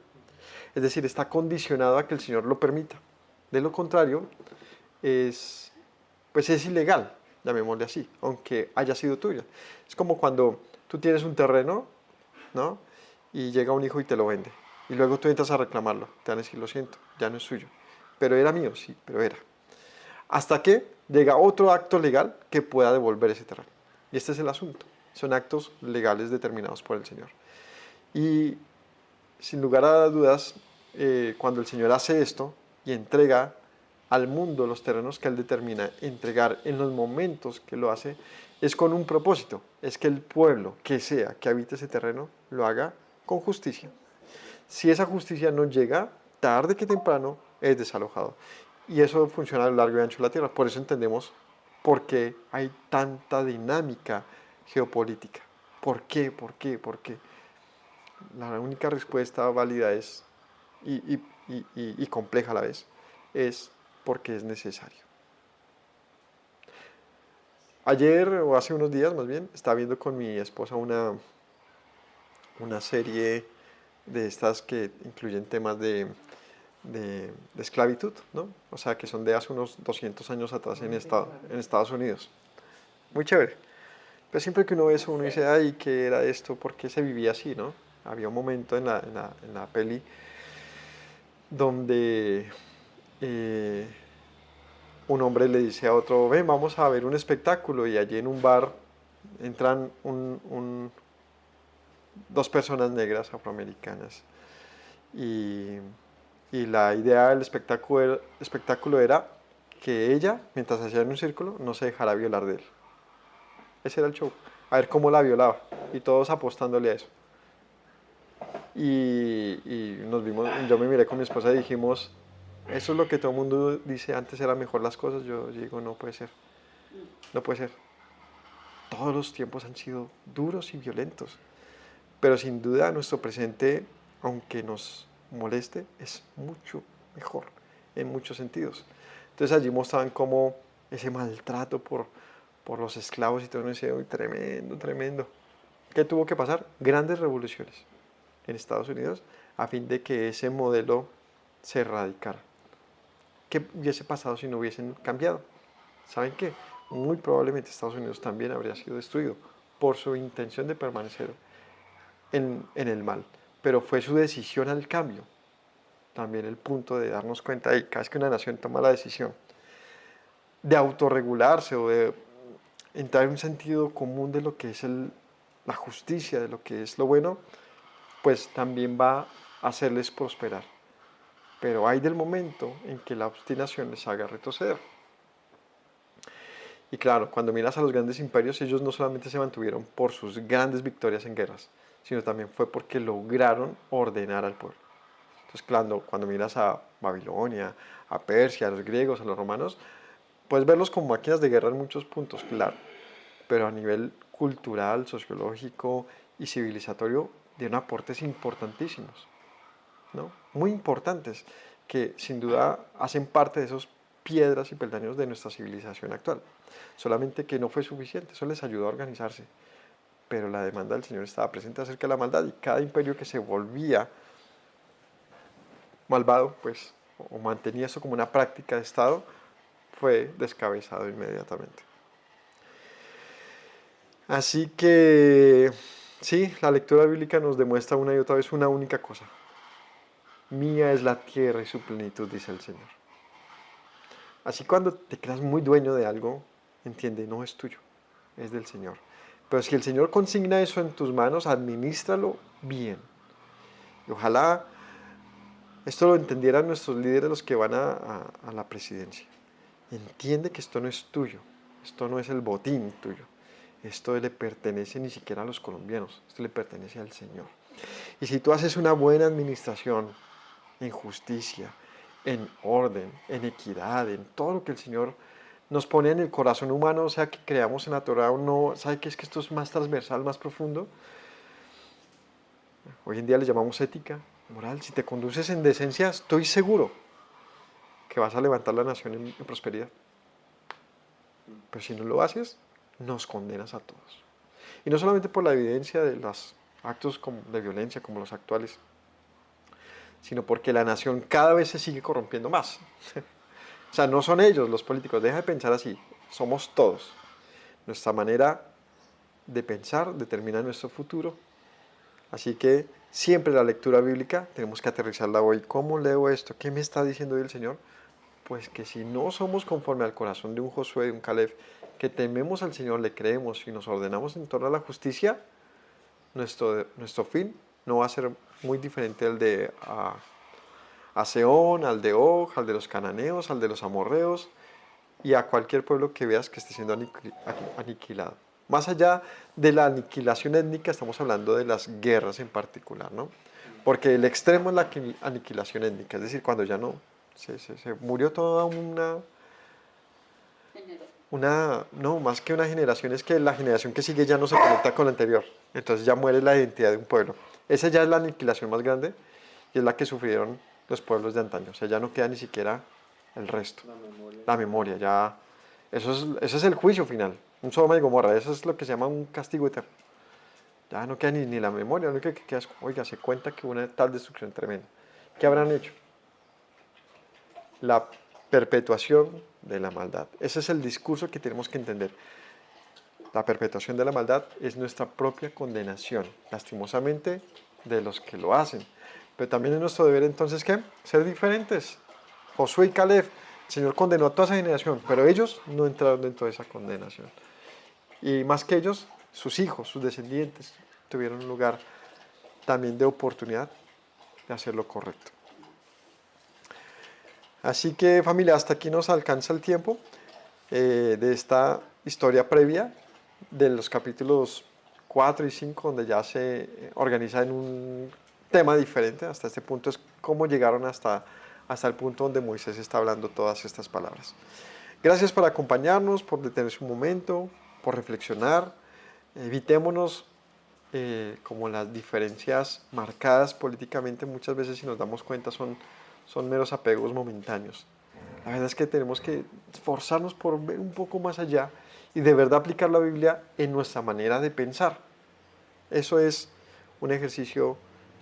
Es decir, está condicionado a que el Señor lo permita. De lo contrario, pues es ilegal, llamémosle así, aunque haya sido tuya. Es como cuando tú tienes un terreno, ¿no? Y llega un hijo y te lo vende. Y luego tú entras a reclamarlo. Te van a decir, lo siento, ya no es suyo. Pero era mío, sí, pero era. Hasta que llega otro acto legal que pueda devolver ese terreno. Y este es el asunto. Son actos legales determinados por el Señor. Y sin lugar a dudas, cuando el Señor hace esto y entrega al mundo los terrenos que Él determina entregar en los momentos que lo hace, es con un propósito, es que el pueblo que sea que habite ese terreno lo haga con justicia. Si esa justicia no llega, tarde que temprano es desalojado. Y eso funciona a lo largo y ancho de la tierra. Por eso entendemos por qué hay tanta dinámica geopolítica. ¿Por qué? ¿Por qué? ¿Por qué? La única respuesta válida es, y compleja a la vez, es porque es necesario. Ayer, o hace unos días más bien, estaba viendo con mi esposa una serie de estas que incluyen temas de esclavitud, ¿no? O sea, que son de hace unos 200 años atrás en Estados Unidos. Muy chévere. Pero siempre que uno ve eso, uno dice, ay, ¿qué era esto? ¿Por qué se vivía así, no? Había un momento en la peli donde un hombre le dice a otro, ven, vamos a ver un espectáculo, y allí en un bar entran dos personas negras afroamericanas y, y la idea del espectáculo era que ella, mientras hacían un círculo, no se dejara violar de él. Ese era el show, a ver cómo la violaba, y todos apostándole a eso. Y yo me miré con mi esposa y dijimos, eso es lo que todo el mundo dice, antes era mejor las cosas. Yo digo, no puede ser, no puede ser. Todos los tiempos han sido duros y violentos, pero sin duda nuestro presente, aunque nos moleste, es mucho mejor en muchos sentidos. Entonces allí mostraban cómo ese maltrato por los esclavos y todo eso, decía, uy, tremendo, tremendo. ¿Qué tuvo que pasar? Grandes revoluciones en Estados Unidos a fin de que ese modelo se erradicara. ¿Qué hubiese pasado si no hubiesen cambiado? ¿Saben qué? Muy probablemente Estados Unidos también habría sido destruido por su intención de permanecer en el mal. Pero fue su decisión al cambio. También el punto de darnos cuenta de que cada vez que una nación toma la decisión de autorregularse o de entrar en un sentido común de lo que es la justicia, de lo que es lo bueno, pues también va a hacerles prosperar. Pero hay del momento en que la obstinación les haga retroceder. Y claro, cuando miras a los grandes imperios, ellos no solamente se mantuvieron por sus grandes victorias en guerras, sino también fue porque lograron ordenar al pueblo. Entonces, cuando miras a Babilonia, a Persia, a los griegos, a los romanos, puedes verlos como máquinas de guerra en muchos puntos, claro, pero a nivel cultural, sociológico y civilizatorio dieron aportes importantísimos, ¿no? Muy importantes, que sin duda hacen parte de esos piedras y peldaños de nuestra civilización actual. Solamente que no fue suficiente, eso les ayudó a organizarse, pero la demanda del Señor estaba presente acerca de la maldad y cada imperio que se volvía malvado, pues, o mantenía eso como una práctica de Estado, fue descabezado inmediatamente. Así que, sí, la lectura bíblica nos demuestra una y otra vez una única cosa. Mía es la tierra y su plenitud, dice el Señor. Así cuando te creas muy dueño de algo, entiende, no es tuyo, es del Señor. Pero si el Señor consigna eso en tus manos, administralo bien. Y ojalá esto lo entendieran nuestros líderes, los que van a la presidencia. Entiende que esto no es tuyo, esto no es el botín tuyo, esto le pertenece ni siquiera a los colombianos, esto le pertenece al Señor. Y si tú haces una buena administración en justicia, en orden, en equidad, en todo lo que el Señor nos pone en el corazón humano, o sea, que creamos en la Torah o no, ¿sabe qué es que esto es más transversal, más profundo? Hoy en día le llamamos ética, moral. Si te conduces en decencia, estoy seguro que vas a levantar la nación en prosperidad. Pero si no lo haces, nos condenas a todos. Y no solamente por la evidencia de los actos de violencia como los actuales, sino porque la nación cada vez se sigue corrompiendo más. O sea, no son ellos los políticos, deja de pensar así, somos todos. Nuestra manera de pensar determina nuestro futuro. Así que siempre la lectura bíblica tenemos que aterrizarla hoy. ¿Cómo leo esto? ¿Qué me está diciendo hoy el Señor? Pues que si no somos conforme al corazón de un Josué, de un Caleb, que tememos al Señor, le creemos y nos ordenamos en torno a la justicia, nuestro fin no va a ser muy diferente al de a Seón, al de Og, al de los cananeos, al de los amorreos y a cualquier pueblo que veas que esté siendo aniquilado. Más allá de la aniquilación étnica, estamos hablando de las guerras en particular, ¿no? Porque el extremo es la aniquilación étnica, es decir, cuando ya no se murió toda no, más que una generación, es que la generación que sigue ya no se conecta con la anterior, entonces ya muere la identidad de un pueblo. Esa ya es la aniquilación más grande y es la que sufrieron los pueblos de antaño, o sea, ya no queda ni siquiera el resto, la memoria, ya, eso es el juicio final, un Sodoma y Gomorra, eso es lo que se llama un castigo eterno. Ya no queda ni la memoria, lo único que queda es, oiga, se cuenta que hubo una tal destrucción tremenda. ¿Qué habrán hecho? La perpetuación de la maldad. Ese es el discurso que tenemos que entender. La perpetuación de la maldad es nuestra propia condenación, lastimosamente, de los que lo hacen. Pero también es nuestro deber entonces, ¿qué? Ser diferentes. Josué y Caleb, el Señor condenó a toda esa generación, pero ellos no entraron dentro de esa condenación. Y más que ellos, sus hijos, sus descendientes, tuvieron un lugar también de oportunidad de hacer lo correcto. Así que familia, hasta aquí nos alcanza el tiempo de esta historia previa de los capítulos 4 y 5, donde ya se organiza en un tema diferente. Hasta este punto es cómo llegaron hasta el punto donde Moisés está hablando todas estas palabras. Gracias por acompañarnos, por detenerse un momento, por reflexionar. Evitémonos como las diferencias marcadas políticamente muchas veces, si nos damos cuenta, son meros apegos momentáneos. La verdad es que tenemos que esforzarnos por ver un poco más allá y de verdad aplicar la Biblia en nuestra manera de pensar. Eso es un ejercicio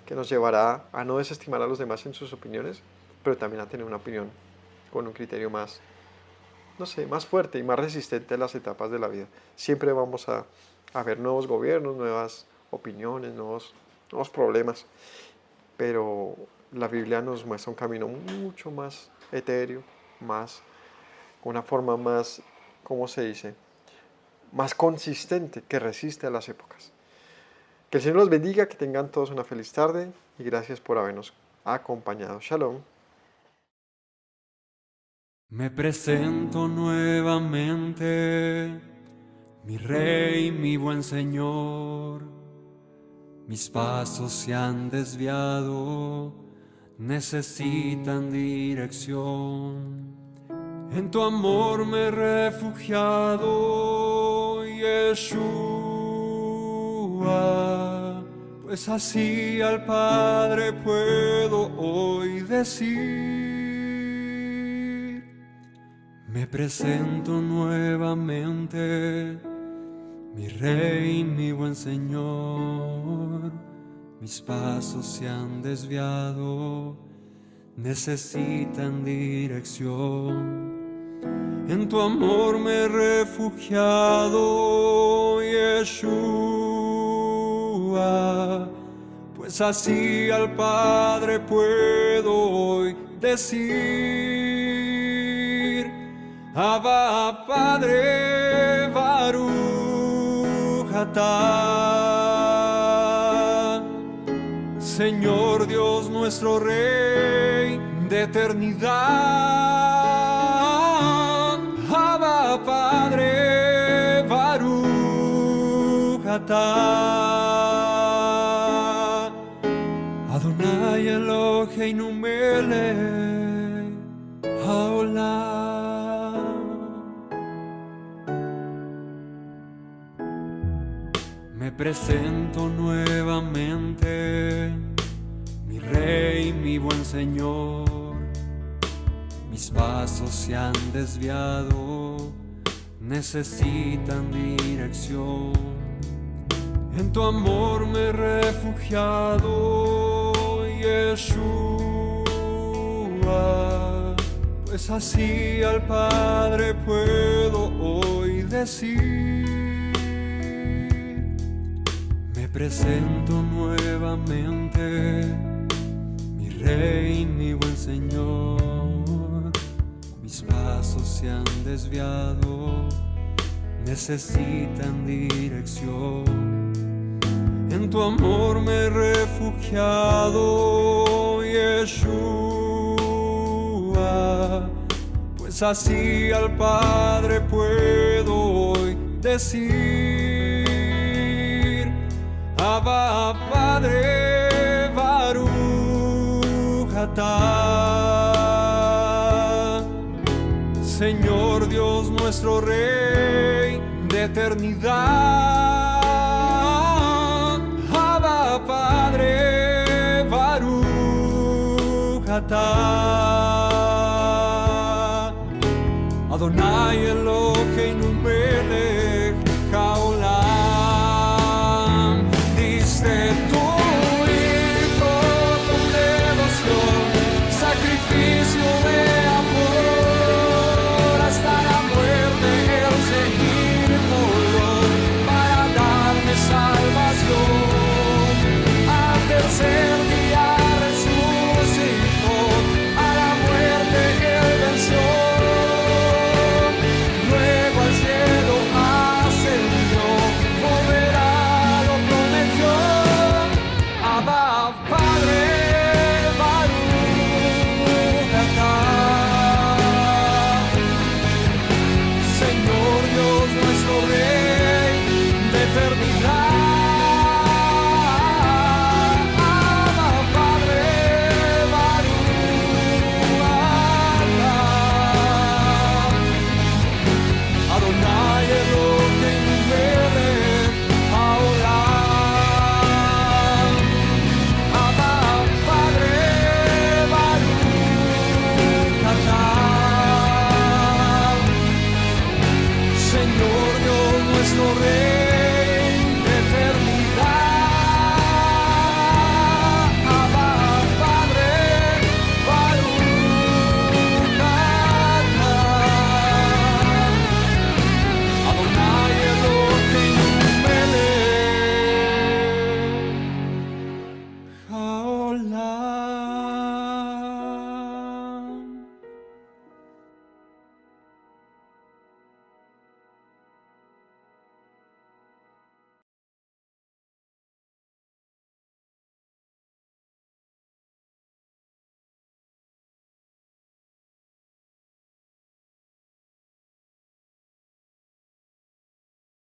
que nos llevará a no desestimar a los demás en sus opiniones, pero también a tener una opinión con un criterio más, no sé, más fuerte y más resistente a las etapas de la vida. Siempre vamos a ver nuevos gobiernos, nuevas opiniones, nuevos problemas, pero la Biblia nos muestra un camino mucho más etéreo, una forma más, ¿cómo se dice? más consistente, que resiste a las épocas. Que el Señor los bendiga, que tengan todos una feliz tarde y gracias por habernos acompañado. Shalom. Me presento nuevamente, mi Rey, mi buen Señor. Mis pasos se han desviado, necesitan dirección. En tu amor me he refugiado, Yeshua, pues así al Padre puedo hoy decir. Me presento nuevamente, mi Rey, mi buen Señor. Mis pasos se han desviado, necesitan dirección. En tu amor me he refugiado, Yeshua, pues así al Padre puedo hoy decir. Abba, Padre, Baruch atah, Señor Dios nuestro Rey de eternidad. Abba, Padre, Baruch atah, Adonai Eloheinu melech haolam. Me presento nuevamente, mi Rey, mi buen Señor. Mis pasos se han desviado, necesitan dirección. En tu amor me he refugiado, Yeshua, pues así al Padre puedo hoy decir. Me presento nuevamente, mi Rey, mi buen Señor. Mis pasos se han desviado, necesitan dirección. En tu amor me he refugiado, Yeshua, pues así al Padre puedo hoy decir. Abba, Padre, Baruch atah, Señor Dios nuestro Rey de eternidad. Abba, Padre, Baruch atah, Adonai Eloheinu melech haolam. Diste tu Hijo con devoción, sacrificio de amor, hasta la muerte el seguirlo para darme salvación. Al tercer día resucitó, a la muerte él venció. Luego al cielo ascendió, volverá, lo prometió. Abba, Padre, Baruch atah, Señor Dios nuestro Rey de eternidad. Abba, Padre, Baruch atah, Adonai Eloheinu melech haolam. Abba, Padre, Baruch atah, Señor Dios nuestro Rey de eternidad. Abba, Padre, Baruch atah, Adonai Eloheinu melech haolam.